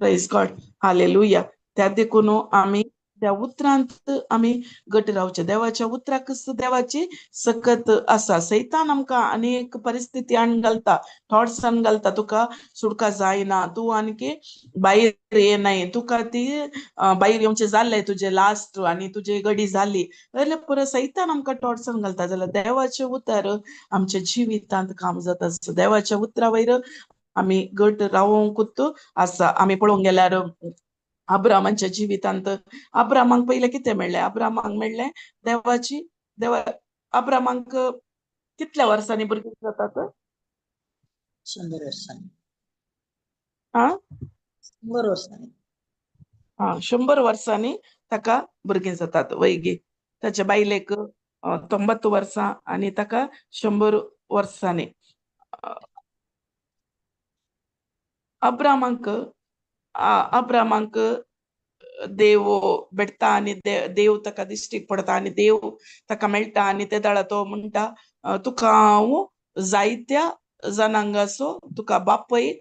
Praise God, hallelujah. त्या देखून आमी त्या उतरांत आमी घट रावचे. देवाच्या उतराक देवाची सकत आसा. सैतान आमकां अनेक परिस्थिती आण घालता, थॉट्स आण घालता. तुका सुटका जायना, तूं आनकी भायर येनाय, तुका ती भायर येवचें जाल्लें तुजें लास्ट आनी तुजी घडी जाली जाल्यार परत सैतान आमकां थॉट्स आण घालता. जाल्यार देवाचें उतर आमच्या जिवितांत काम जाता. देवाच्या उतरा वयर आमी घट रावोंकूच आसा. आमी पळोवंक गेल्यार अब्रामाच्या जिवितांत अब्रामाक पयलें कितें मेळ्ळें? अब्रामाक मेळ्ळें अब्रामाक कितल्या वर्सांनी भुरगीं जातात? 100 वर्सांनी. आ 100 वर्सांनी. 100 वर्सांनी ताका भुरगीं जातात वैगी. ताच्या बायलेक 90 वर्सां आनी ताका 100 वर्सांनी. अब्रामाक देव भेटता आनी देव ताका दिश्टी पडता आनी देव ताका मेळटा आनी ते दाळा तो म्हणटा तुका हांव जायत्या जनांगाचो तुका बापय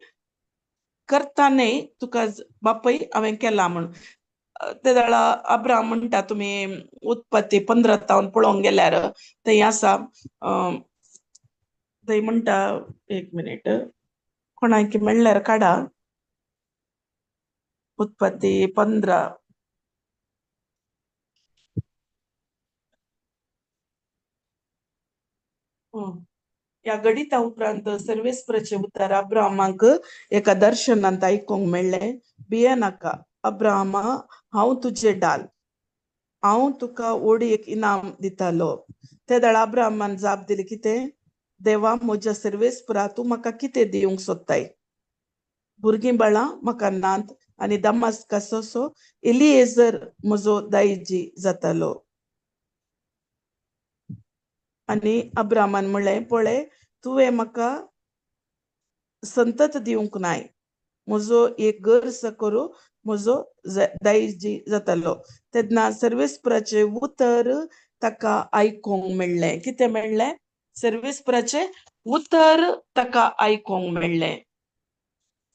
करताने तुका बापय हांवें केला म्हण. ते दाळा अब्राम म्हणटा तुमी उत्पत्ती 15 पळोवंक गेल्यार थंय आसा थंय म्हणटा, एक मिनिट कोणाक मेळ्ळ्यार काडा. उत्पत्ती 15 या गडिता उपरांत सर्वेस्पराचे उतर अब्रामाक एका दर्शनांत आयकूंक मेळ्ळें, भियेनाका अब्रामा, हांव तुजें डाल, हांव तुका ओडयेक इनाम दितालो. ते दाळा अब्रामान जाप दिली कितें? देवा, म्हज्या सर्वेस्परा तूं म्हाका कितें दिवंक सोदताय? भुरगीं बाळां म्हाका नात आनी दमास्काचो एलिएझर म्हजो दायजी जातालो. आनी अब्रामान म्हणलें, पळय तुवें म्हाका संतत दिवंक नाय, म्हजो एक गर्स करूं म्हजो दायजी जातालो. तेन्ना सर्वेस्पराचें उतर ताका आयकूंक मेळ्ळें. कितें मेळ्ळें? सर्वेस्पराचें उतर ताका आयकूंक मेळ्ळें.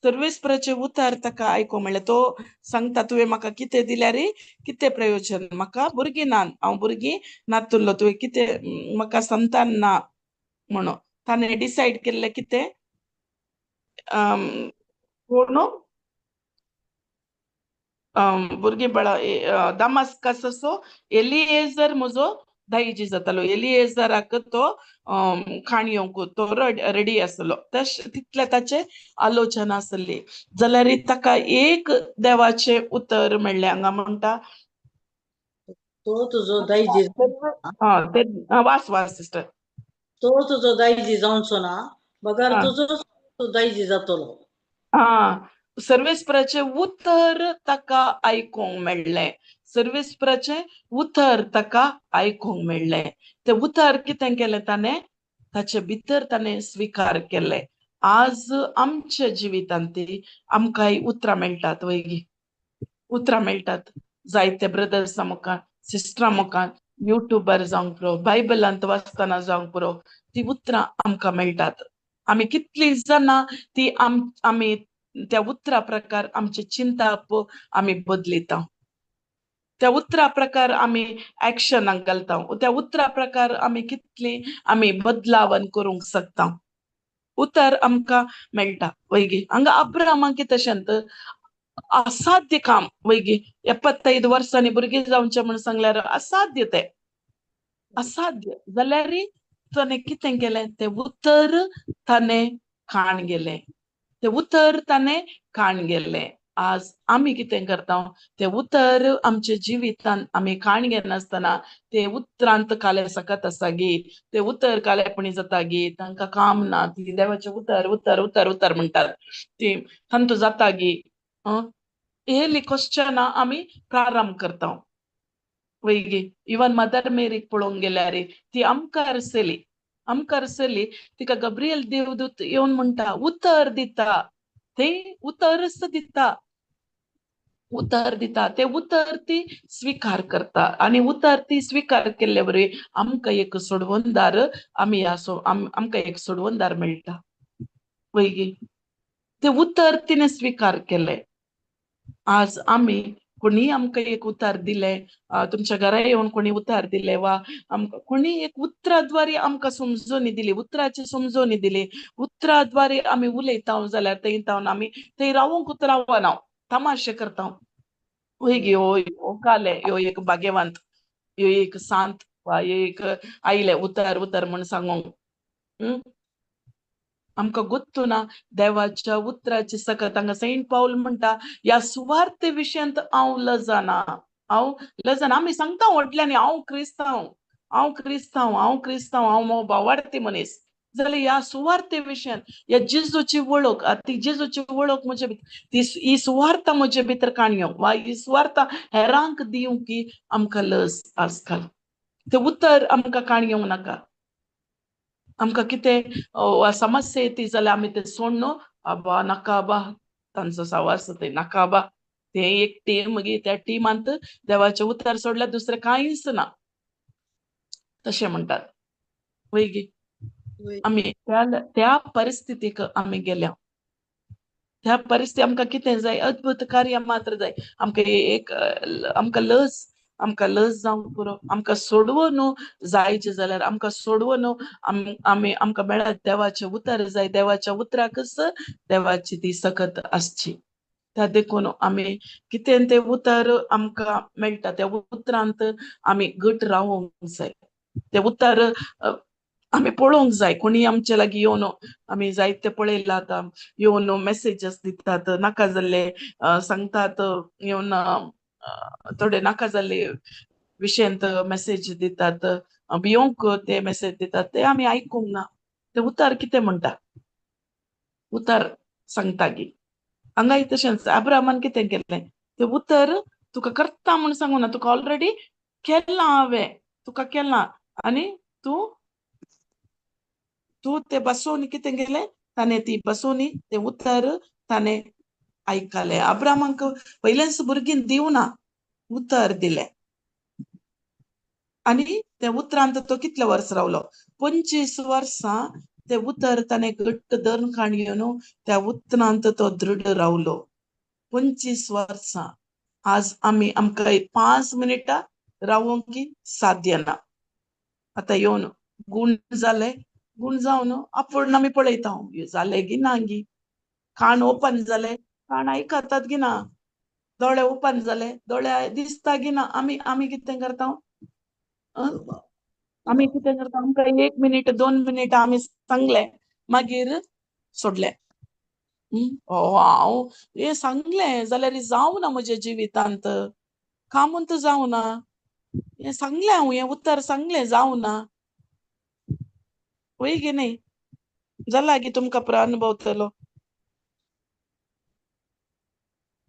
सर्वेस्पराचें उतर ताका आयकूंक मेळ्ळें. तो सांगता तुवें म्हाका कितें दिल्यार कितें प्रयोजन? म्हाका भुरगीं ना, हांव भुरगीं नातुल्लो, तुवें कितें म्हाका संतान ना म्हणून. ताणें डिसायड केल्लें कितें? कोण भुरगीं बाळा दमास्काचो एलिएझर म्हजो दायजी जातालो. एलिएझराक तो खाणयोंक तो रेडी आसलो. तितले ताचे आलोचना आसली. जाल्यार ताका एक देवाचें उतर मेळ्ळें. हांगा म्हणटा तो तुजो दायजी वास सिस्टर. तो तुजो दायजी जावचो ना, बगार तुजो दायजी जातलो. सर्वेस्पराचें उतर ताका आयकूंक मेळ्ळें. सर्वेस्पराचें उतर ताका आयकूंक मेळ्ळें. तें उतर कितें केलें ताणें? ताचे भितर ताणें स्विकार केलें. आज आमच्या जिवितांत आमकांय उतरां मेळटात वैगी, उतरां मेळटात. जायते ब्रदर्सां मुखार, सिस्टरां मुखार, युट्यूबार जावंक पुरो, बायबलांत वाचतना जावंक पुरो, ती उतरां आमकां मेळटात. आमी कितलीं जाणां ती आमी त्या उतरा प्रकार आमची चिंताप आमी बदलिता. त्या उतरा प्रकार आमी एक्शनाक घालता. त्या उतरा प्रकार आमी कितलीं आमी बदलावन करूंक शकता. उतर आमकां मेळटा वैगी. हांगा अब्रामाक तशेंत असाध्य काम वैगी 75 वर्सांनी भुरगीं जावचें म्हण सांगल्यार असाध्य तें. असाध्य जाल्यार ताणें कितें केलें? तें उतर ताणें खाण गेलें. तें उतर ताणें खाण गेलें. आज आमी कितें करता? तें उतर आमच्या जिवितांत आमी खाण घेनासतना तें उतरांत काले सकत आसा गी, तें उतर कालेपणी जाता गी, तांकां काम ना, ती देवाचें उतर उतर उतर उतर म्हणटात, ती तांतू जाता गी. हे क्वेश्चनां आमी प्रारंभ करता वैगी. इवन मदर मेरीक पळोवंक गेल्यार ती आमकां आरसेली. आमकां रसली तिका गब्रियल देवदूत येवन म्हणटा उतर दिता ते उतरच दिता उतर दिता ते उतर ती स्वीकार करता आणि उतर ती स्वीकार केल्ले वरवीं आमकां एक सोडवणदार आमकां एक सोडवणदार मेळटा वैगी ते उतर तिने स्वीकार केले आज आम्ही कोणी आमकां एक उतर दिले तुमच्या घरा येवन कोणी उतर दिले वा आमकां कोणी एक उतराद्वारे आमकां समजोनी दिली उतराची समजोनी दिली उतराद्वारे आमी उलयता जाल्यार थंय रावूंक उतरावना तमाशे करता वैगी हो काले ह्यो एक भाग्यवंत ह्यो एक सांत वा एक आयले उतर उतर म्हण सांगूंक आमकां गोत्तू ना देवाच्या उतराची सकत हांगा सेंट पाऊल म्हणटा ह्या सुवार्ते विशयांत हांव लजाना आमी सांगता व्हडल्यानी हांव क्रिस्तांव हांव मोबावार्थी मनीस जाल्यार ह्या सुवार्ते विशयांत ह्या जेजूची वळख ती जेजूची वळख म्हजे ही सुवार्ता म्हजे भितर काणयो वा ही सुवार्ता हेरांक दिवंक की आमकां लज आजकाल ते उतर आमकां काणयोंक नाका आमकां कितें समस्या येती जाल्यार आमी ते सोड न्हू आबा नाका आबा तांचो सावास ते नाका आबा ते एक टीम मागीर त्या टिमांत देवाचें उतर सोडल्यार दुसरें कांयच ना तशें म्हणटात वैगी आमी त्या परिस्थितीक आमी गेल्या त्या परिस्थिती आमकां कितें जाय अद्भुत कार्य मात्र जाय आमकां लज जावंक पुरो आमकां सोडवून जायचे जाल्यार आमकां सोडवून आमकां मेळत देवाचें उतर जाय देवाच्या उतराकच देवाची ती सकत आसची त्या देखून आमी कितें तें उतर आमकां मेळटा त्या उतरांत आमी घट रावूंक जाय ते उतर आमी पळोवंक जाय कोणी आमचे लागीं येवन आमी जायते पळयला आतां येवन मेसेजेस दितात नाका जाल्ले सांगतात येवन थोडे नाका जाल्ले विशयांत मेसेज दितात भियोंक ते मेसेज दितात ते आमी आयकूंक ना ते उतर कितें म्हणटा उतर सांगता की हांगाय तशेंच अब्राहमान कितें केलें ते उतर तुका करता म्हूण सांगूं ना तुका ऑलरेडी केलां हांवें तुका केलां आनी तूं ते बसोवन कितें केलें ताणें ती बसोवनी ते उतर ताणें आयकलें अब्राहमाक पयलेच भुरगीं दिवना उतर दिलें आनी ते उतरांत तो कितले वर्स रावलो 25 वर्सां ते उतर ताणें घट्ट धरून काणयोन त्या उतरांत तो दृढ रावलो 25 वर्सां आज आमकां 5 मिनिटां रावूंक साध्य ना आतां येवन गूण जावन आपूण आमी पळयता जाले गी ना गी कान ओपन जाले कान आयकतात गी ना दोळे ओपन जाले दोळे दिसता गी ना आमी कितें करता आमी कितें करता आमकां 1 मिनीट 2 मिनिट आमी सांगलें मागीर सोडलें हांव हें सांगलें जाल्यार जावना म्हज्या जिवितांत कामूंत जावना हें सांगलें हांव हें उतर सांगलें जावना वय गे न्ही जाला गी तुमकां अनुभवतलो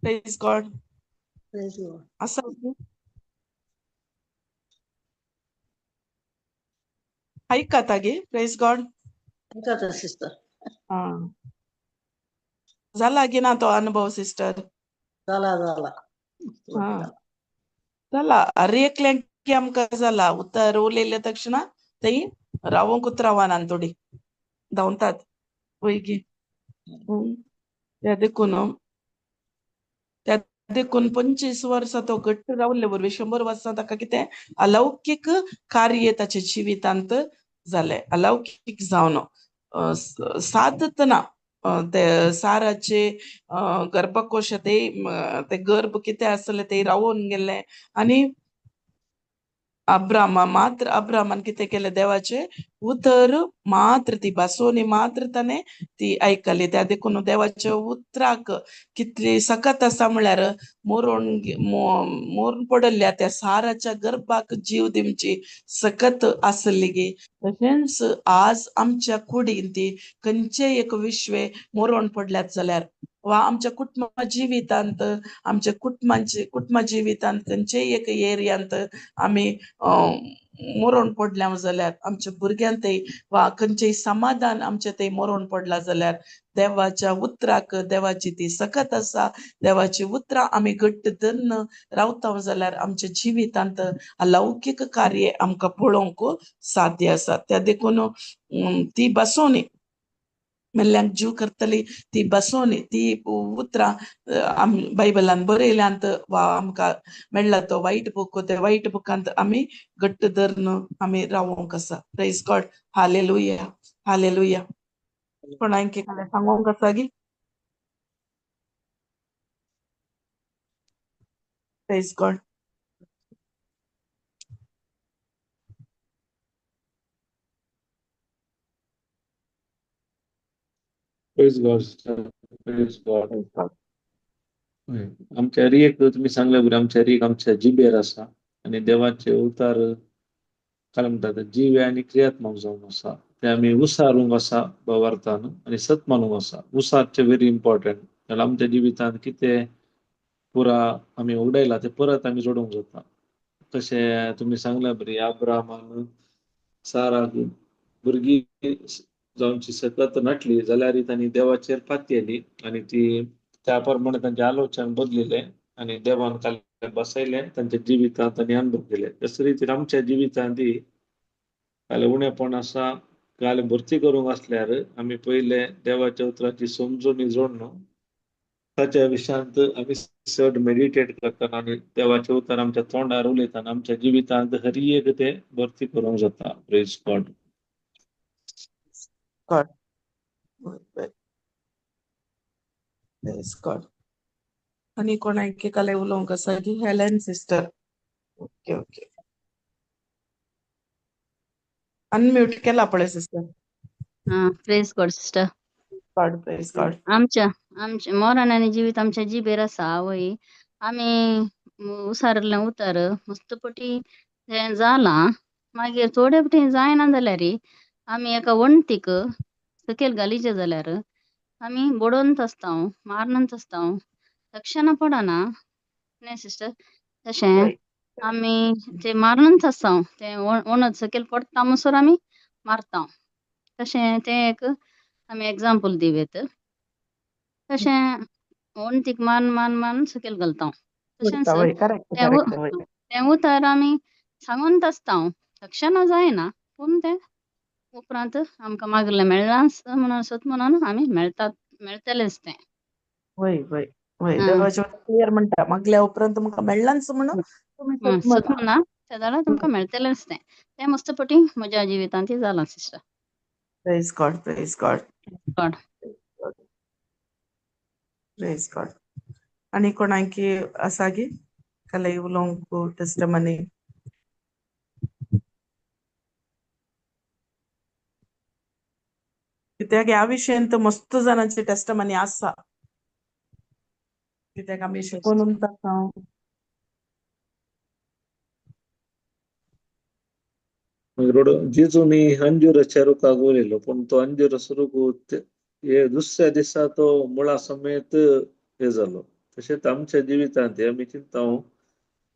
प्रेज गॉड आसा आयकता गे प्रेज गॉड सिस्टर जाला गी ना तो अनुभव सिस्टर जाला एकल्याक की आमकां जाला उतर उलयले तक्षण थंय रावूंक उतरावना थोडी धांवतात वैगी त्या देखून 25 वर्सां तो घट्ट रावले वरवीं 100 वर्सां ताका कितें अलौकीक कार्य ताच्या जिवितांत जालें अलौकीक जावन साधत ना ते साराचे गर्भकोश ते गर्भ कितें आसले ते रावून गेले आनी अब्राहमान कितें केलें देवाचे उतर मात्र ती बसोनी मात्र ताणें ती आयकली त्या देखून देवाच्या उतराक कितली सकत आसा म्हळ्यार मोरून पडल्या त्या साराच्या गर्भाक जीव दिवची सकत आसली गे तशेंच आज आमच्या कुडीन ती खंयचे एक विश्वे मोरून पडल्यात जाल्यार वा आमच्या कुटुंबा जिवितांत आमच्या कुटुंबा जिवितांत खंयचेय एक एरियांत आमी मरोन पडल्या जाल्यार आमच्या भुरग्यांक ते वा खंयचेय समाधान आमचे ते मरोन पडला जाल्यार देवाच्या उतराक देवाची ती सकत आसा, देवाची उतरां आमी घट्ट धरून रावता जाल्यार आमच्या जिवितांत अलौकिक कार्य आमकां पळोवंक साध्य आसा. त्या देखून ती बसोनी मेल्ल्यांक जीव करतली ती बसोनी ती उतरां बायबलान बरयल्यांत वा आमकां मेळ्ळा तो वायट बूक त्या वायट बुकांत आमी घट्ट धरून आमी रावोंक आसा. Praise God. Hallelujah hallelujah. कोणाक एक सांगोंक आसा गी? Praise god. Praise God sister. Praise God. आमच्या रियेक तुम्ही सांगल्या बरं आमच्या रियेक आमच्या जिबेर आसा आणि देवाचे उतार काय म्हणतात जीव आणि क्रियात्मक जावन आसा ते आमी उसारूंक आसा वावरतान आणि सत मानूंक आसा. उसारचे व्हेरी इम्पॉर्टंट. कारण आमच्या जिवितांत कितें पुरा आमी उडयला ते परत आमी जोडूंक जाता. तशें तुमी सांगल्या बरी अब्राहमान साराक भुरगीं जावची सकत नटली जाल्यार तांणी देवाचेर पातयेली आणि ती त्या प्रमाणे तांचे आलोचन बदलिले आणि देवान काल बसयले तांच्या जिवितांत आनी अनुभव केले. तशे रितीन आमच्या जिवितांत काल उणेपण आसा काल भरती करूंक आसल्यार आमी पयले देवाच्या उतराची समजूनी जोडणं ताच्या विशयांत आमी चड मेडिटेट करतना आनी देवाचे उतर आमच्या तोंडार उलयतना आमच्या जिवितांत हर एक ते भरती करूंक जाता. Praise God. God. Praise god. आनी कोणाक एकाले उलोवंक आसा गी? Helen sister. Okay okay. Unmute केला पळय sister. Praise God sister. God praise God. आमच्या मरण आणि जीवित आमच्या जिबेर आसा आवय. आमी उसारलें उतर मस्तपटी तें जालां मागीर थोडे पटी जायना जाल्यार आमी एका वणटीक सकयल घालीचे जाल्यार आमी बडोवंत आसतां मारनंत आसतां तक्षण पडना न्ही सिस्टर. तशें आमी ते मारनंत आसतां ते वणत सकयल पडटा म्हणसर आमी मारतां. तशें तें एक आमी एग्जाम्पल दिवेत. तशें वणटीक मान सकयल घालतां. तशेंच तें उतर आमी सांगोंत आसतां तक्षण जायना पूण तें उपरांत आमकां मागलें मेळ्ळां म्हणून सत म्हणून आमी मेळटलेंच तें. वय वय वय. देवाचे क्लियर म्हणटा मागल्या उपरांत तुमकां मेळ्ळांच म्हणून तुमी सत म्हणा त्या जाल्यार तुमकां मेळटलेंच तें. तें मस्तपटी म्हज्या जिवितांत जालां sister. Praise god. Praise God. God. Praise god. आनी कोणाक आसा गी काले उलोवंक टेस्टमनी? कित्याक ह्या विशयांत मस्त जाणांची टेस्टमनी आसा. कित्याक आमी शिकून उरता. जेजूनी अंजूर रुखाक उलयलो पण तो अंजूर रूख हे दुसऱ्या दिसा तो मुळा समेत हे जालो. तशेंच आमच्या जिवितांत आमी चिंता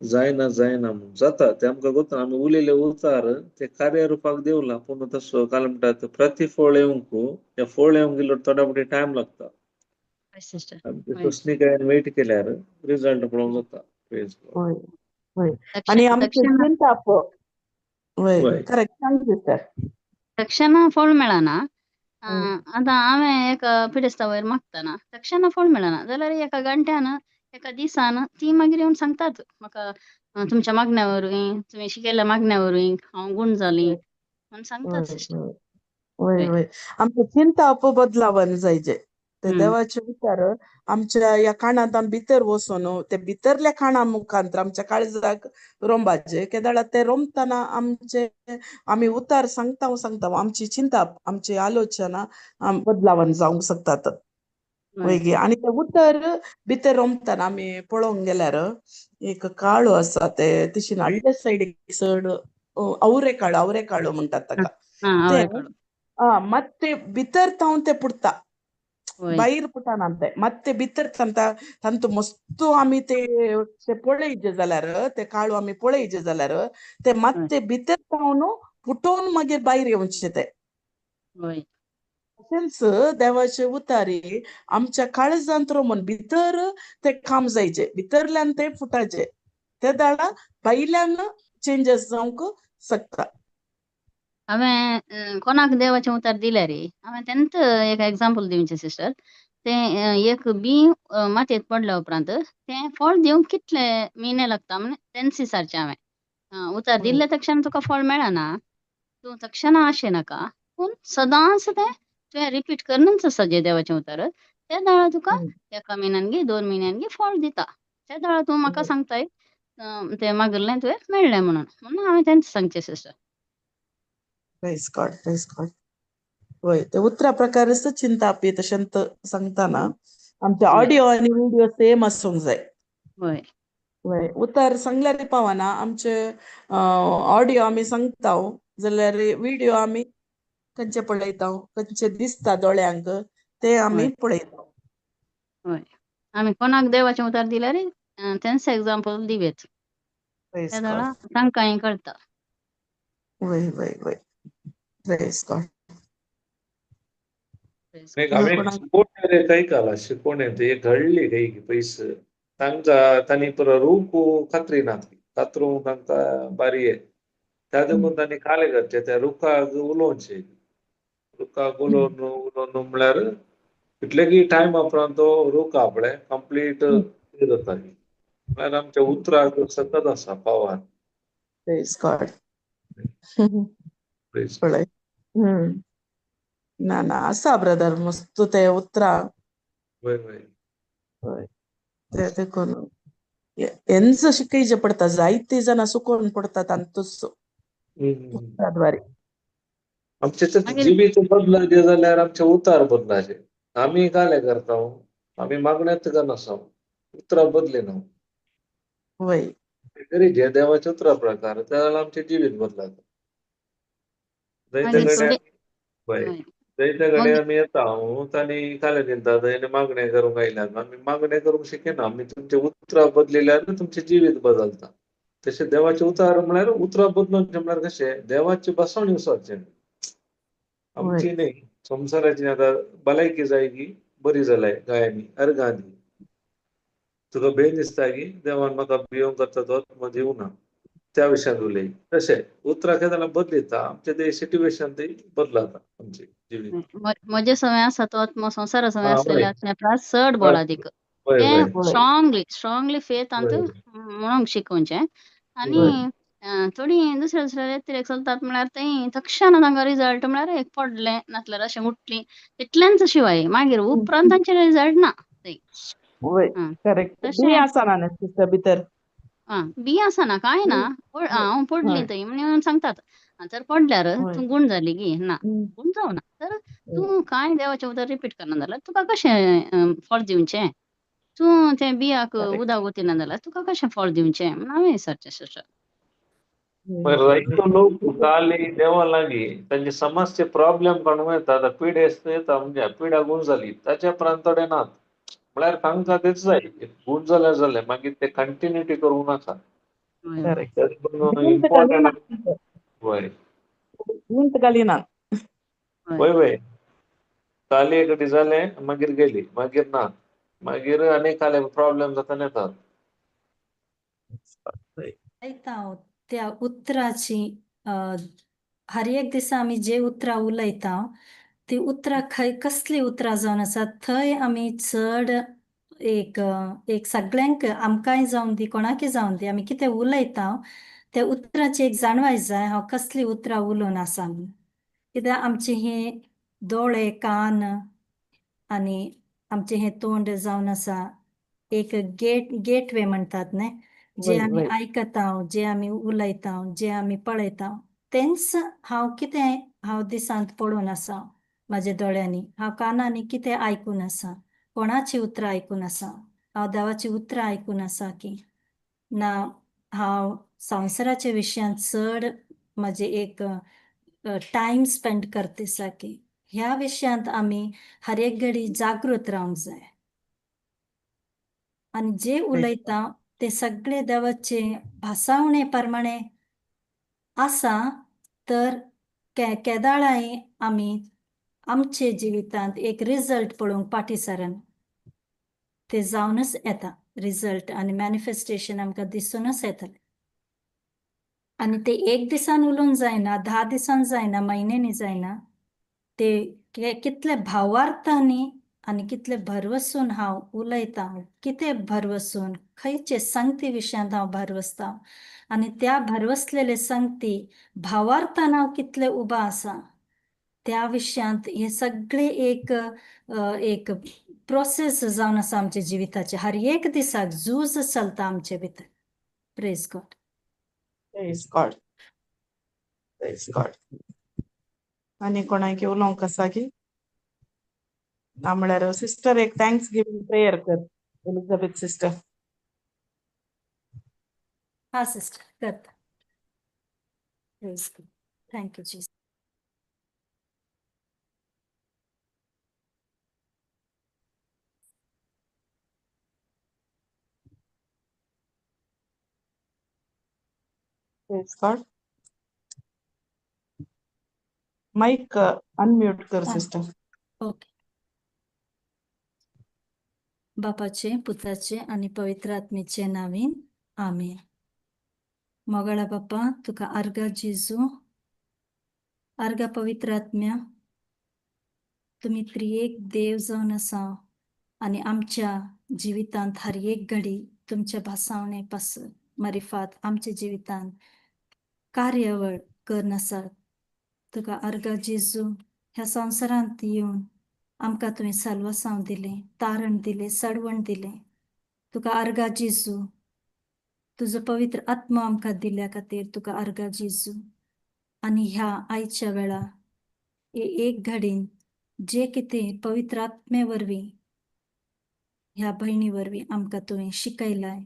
जायना म्हणून जाता ते आमकां कोता आमी उलयले उतार ते कार्यरुपाक देवला पूण तसो काय म्हणटात प्रतिफळ येवंक त्या फळ येवंक गेलो थोड्या फावटी टायम लागता. सोसणीकायेन वेट केल्यार रिजल्ट पळोवंक जाता. Praise god. आनी आमची चिंता करेक्ट सांग सिस्टर. तक्षण फळ मेळना. आतां हांवें एक पिडेस्ता वयर मागतना तक्षण फळ मेळना जाल्यार एका घंट्यान एका दिसान ती मागीर येवन सांगतात म्हाका तुमच्या मागण्या वरवीं तुमी शिकयल्ल्या मागण्या वरवीं हांव गूण जाली म्हणून सांगतात सिस्टर. वय वय. आमची चिंता बदलावन जायचे. ते देवाचे विचार आमच्या ह्या कानांत भितर वचून ते भितरल्या काना मुखांतर आमच्या काळजाक रोंबाचे केदाळ ते रोमतना आमी उतार सांगता आमची चिंता आमची आलोचना बदलावन जावंक शकतात. वयगी आनी ते उतर भितर रोमतना आमी पळोवंक गेल्यार एक काळो आसा ते तशी आडले सायडीक चड आवरे काळो म्हणटात ताका. मात ते भितर तावन ते पुडटा होय भायर फुटान ते ಮತ್ತೆ भितर ತಂತು मस्तू आम्ही ते पळयचे जाल्यार ते काळू आम्ही पळयचे जाल्यार ते होय ಮತ್ತೆ भितर जावन फुटोवन मागीर भायर येवचे ते होय तशेंच देवाचे उतारी आमच्या काळजांत रोमन भितर ते काम जायचे भितरल्यान ते फुटाचे ते दाडा भायल्यान चेंजेस जावंक शकता हांवें कोणाक देवाचें उतर दिलें रे हांवें तेंत एक एग्जांपल दिवचें सिस्टर तें एक बी मातयेंत पडल्या उपरांत तें फळ दिवंक कितले म्हयने लागता म्हण तेंच विचारचें हांवें उतर दिल्ले तक्षण तुका फळ मेळना तूं तक्षण आशे नाका पूण सदांच तें तुवें रिपीट करनच आसा जें देवाचें उतर त्या दाळा तुका एका म्हयन्यान गी 2 म्हयन्यान गी फळ दिता त्या दाळा तूं म्हाका सांगताय तें मागयल्लें तुवें मेळ्ळें म्हणून हांवें तेंच सांगचें सिस्टर प्रेज गॉड होय ते उतरा प्रकारच चिंता आपी तशेंत सांगताना आमचे होय ऑडिओ आणि व्हिडिओ सेम आसूंक जाय होय होय उतार सांगल्यार पावना आमचे ऑडिओ आमी सांगता जाल्यार व्हिडिओ आमी खंयचे पळयता खंयचे दिसता दोळ्यांक ते आमी होय पळयता होय आमी कोणाक देवाचें उतर दिल्यार तेंच एग्जांपल दिवेत प्रेज त्या गॉड दाळा तांकांय कळटा वय प्रेज गॉड Praise एक God. आम्ही कोणाक शिकवणे काही काला शिकवणे ते घडली काही पयस तांका तांणी पुरो रूपू खत्री ना खत्रू तांका बारी आहे त्या देखून तांणी काले करचे त्या रुखाक उलोवचे रुखाक उलोवन म्हळ्यार कितले की टायम उपरांत तो रूख आपले कंप्लीट हे जाता म्हळ्यार आमच्या उतराक सतत आसा power praise God Praise God. पळय ना आसा ब्रदर मस्त ते उतरा वय होय ते देखून ಎಂತ ಶಿಕ್ಕೈಜೆ ಪಡ್ತಾ ಜಾಯ್ತಿ ಜನ ಸುಕೊಂಡು ಪಡ್तात ಅಂತಸ್ द्वारे आमचे तर मागीर जिबीच बदलाचे जाल्यार आमचे उतार बदलाचे आम्ही काय करता आम्ही मागण्यात का नसाव उतरा बदले ना वय तरी जे देवाचे उतरा प्रकार त्याला आमचे जिवीत बदलात मागीर दैत्याकडे थोडे वय होय दैत्याकडे मग आम्ही येता तांणी काय दिलता त्याने मागण्या करूंक आयल्यात आम्ही मागण्या करूंक शिकेना आम्ही तुमचे उतरा बदलिल्यार तुमचे जिवीत बदलता तसे देवाचे उतार म्हळ्यार उतरा बदलून म्हळ्यार कशे देवाची बसवण विसरचे वय आमची नाही संसाराची आता भलायकी जाय की बरी जालाय गायांनी अर्गांनी तुका बेन दिसता की देवान म्हाका बियोंक करता तो मग येऊ ना त्या विशयात उलय तशे उतरा केदाला बदलिता आमचे ते सिच्युएशन ते बदलाता आमचे जिवीत म्हजे सवय आसा तो संवसारा सवय हा वय असलेल्या परस चड वय बोळादीक वय ते वय वय स्ट्रॉंगली फेथांत वय म्हणूंक शिकोवचें आनी वय थोडी दुसऱ्या व्यक्तीक चलतात म्हळ्यार थंय तक्षण तांकां रिजल्ट म्हळ्यार एक पडलें नातल्यार अशें उठलीं इतल्यांच शिवाय मागीर उपरांत तांचे रिजल्ट ना थंय वय करेक्ट बी तशें आसा ना सिस्टर भितर बी आसना कांय ना हांव पडलीं थंय म्हणून सांगतात जर पडल्यार तूं गुण जाली गी ना गुण जावना तर तूं कांय देवाचें उतर रिपीट करना जाल्यार तुका कशें फळ दिवचें तूं तें बियाक करेक्ट उदक वतिना जाल्यार तुका कशें फळ दिवचें म्हण हांवें विचारचें सिस्टर रೈತರು ಖಾಲಿ देवालागी त्यांचे समस्या प्रॉब्लेम काडूंक येता आतां पिडे येता म्हणजे पिडा गुण जाली ताच्या प्रांतोडे नात म्हळ्यार तांकां तेच जाय गुण जाल्यार मागीर ते कंटिन्युटी करूंक नाका करेक्ट गुंत घालिना इम्पॉर्टंट वय गुंत घालिना वय काली एकटी जाले मागीर गेली मागीर ना मागीर आनी काले प्रॉब्लेम जाता येतात आयता हांव त्या उतराची हर एक दिसा आमी जे उतरां उलयता ती उतरां खंय कसली उतरां जावन आसा थंय आमी चड एक सगळ्यांक आमकांय जावन दी कोणाकय जावन दी आमी कितें उलयता त्या उतराची एक जाणवायज जाय हांव कसली उतरां उलोवन आसा म्हूण कित्याक आमचे हे दोळे कान आनी आमचें हें तोंड जावन आसा एक गेटवे म्हणटात न्हय जे वय आमी वय आयकता जे आमी उलयता जे आमी पळयता तेंच हांव दिसांत पळोवन आसा म्हाज्या दोळ्यांनी हांव कानांनी कितें आयकून आसा कोणाची उतरां आयकून आसा हांव देवाची उतरां आयकून आसा की ना हांव संवसाराच्या विशयान चड म्हाजे एक टायम स्पेंड करता आसा की ह्या विशयांत आम्ही हर एक घडी जागृत रावंक जाय. आणि जे उलयता ते सगळे देवाचे भासावणे प्रमाणे आसा तर केदाळांय आमी आमचे जिवितांत एक रिझल्ट पळोवंक फाटी सरण ते जावनच येता. रिझल्ट आनी मॅनिफेस्टेशन आमकां दिसूनच येतलें. आनी ते एक दिसान उलोवन जायना, 10 दिसान जायना, म्हयन्यांनी जायना. ते कितले भावार्थांनी आनी कितले भरवसून हांव उलयतां, कितें भरवसून, खंयचे संगती विशयांत हांव भरवसतां आनी त्या भरवसलेले संगती भावार्थान हांव कितले उबा आसा त्या विशयांत हे सगळे एक प्रोसेस जावन आसा आमच्या जिविताचे. हर एक दिसाक झूज चलता आमचे भितर. Praise god. Praise god. Praise god. आनी कोणाक उलोवंक आसा की ना म्हळ्यार सिस्टर एक थँक्स गिविंग प्रेयर कर. Elizabeth sister. हा सिस्टर करता. Praise God. Thank you Jesus. Praise god. Mic unmute कर सिस्टर. ओके. बापाचे, पुत्राचे आणि पवित्र आत्मेचे नावीन आमेन. मोगळा बाप्पा तुका अर्घा जेजू, अर्घा पवित्र आत्म्या, तुम्ही त्रिएक देव जावन आसा आणि आमच्या जिवितांत हर एक घडी तुमच्या भासावणे मारिफात आमच्या जिवितांत कार्यावळ करन आसात. तुका अर्घा जेजू, ह्या संवसारांत येवन आमकां तुवें साल्वासांव दिलें, तारण दिलें, सडवण दिलें. तुका अर्घा जेजू, तुजो पवित्र आत्मा आमकां दिल्या खातीर तुका अर्घा जेजू. आनी ह्या आयच्या वेळा एक घडीन जे कितें पवित्र आत्मे वरवीं ह्या भयणी वरवीं आमकां तुवें शिकयलाय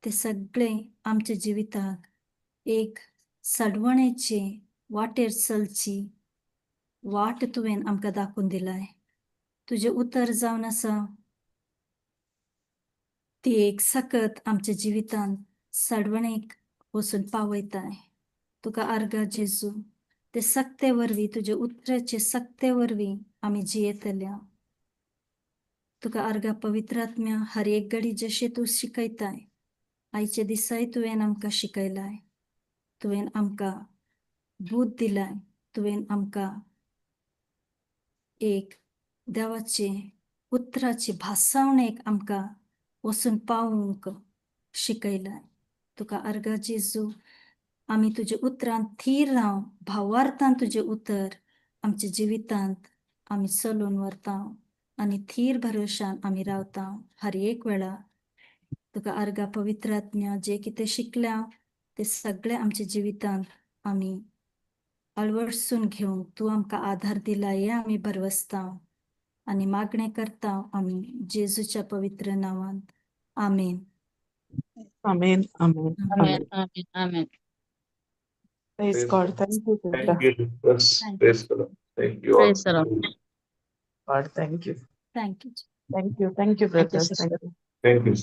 ते सगळें आमच्या जिविताक एक सडवणेचे वाटेर चलची वाट तुवें आमकां दाखोवन दिलाय. तुजें उतर जावन आसा ती एक सकत आमच्या जिवितांत सडवणेक वचून पावयताय. तुका अर्घा जेजू, ते सक्ते वरवीं तुजे उतराचे सक्ते वरवीं आमी जियेतल्या. तुका अर्घा पवित्र आत्म्या, हर एक घडी जशें तूं शिकयताय आयचे दिसाय तुवें आमकां शिकयलाय. तुवें आमकां बूध दिलाय. तुवें आमकां एक देवाचे उतराची भासावणेक आमकां वचून पावूंक शिकयलाय. तुका अर्घा जेजू, आमी तुजे उतरांत थीर राव, भावार्थान तुजे उतर आमच्या जिवितांत आमी चलून व्हरता आनी थीर भरोशान आमी रावता हर एक वेळा. तुका अर्घा पवित्र आत्म्या, जे कितें शिकल्या ते सगळे आमच्या जिवितांत आमी अळवडसून घेवंक तूं आमकां आधार दिला हे आमी भरवसता आनी मागणें करता आमी जेजूच्या पवित्र नांवान. आमेन. आमेन. आमेन. आमेन. आमेन. आमेन. Praise God. Thank you sister. Thank you. Yes, praise the Lord. Thank you all. Praise the Lord. God thank you. Thank you. Thank you. Thank you Thank you, brothers. sister. Thank you. Thank you.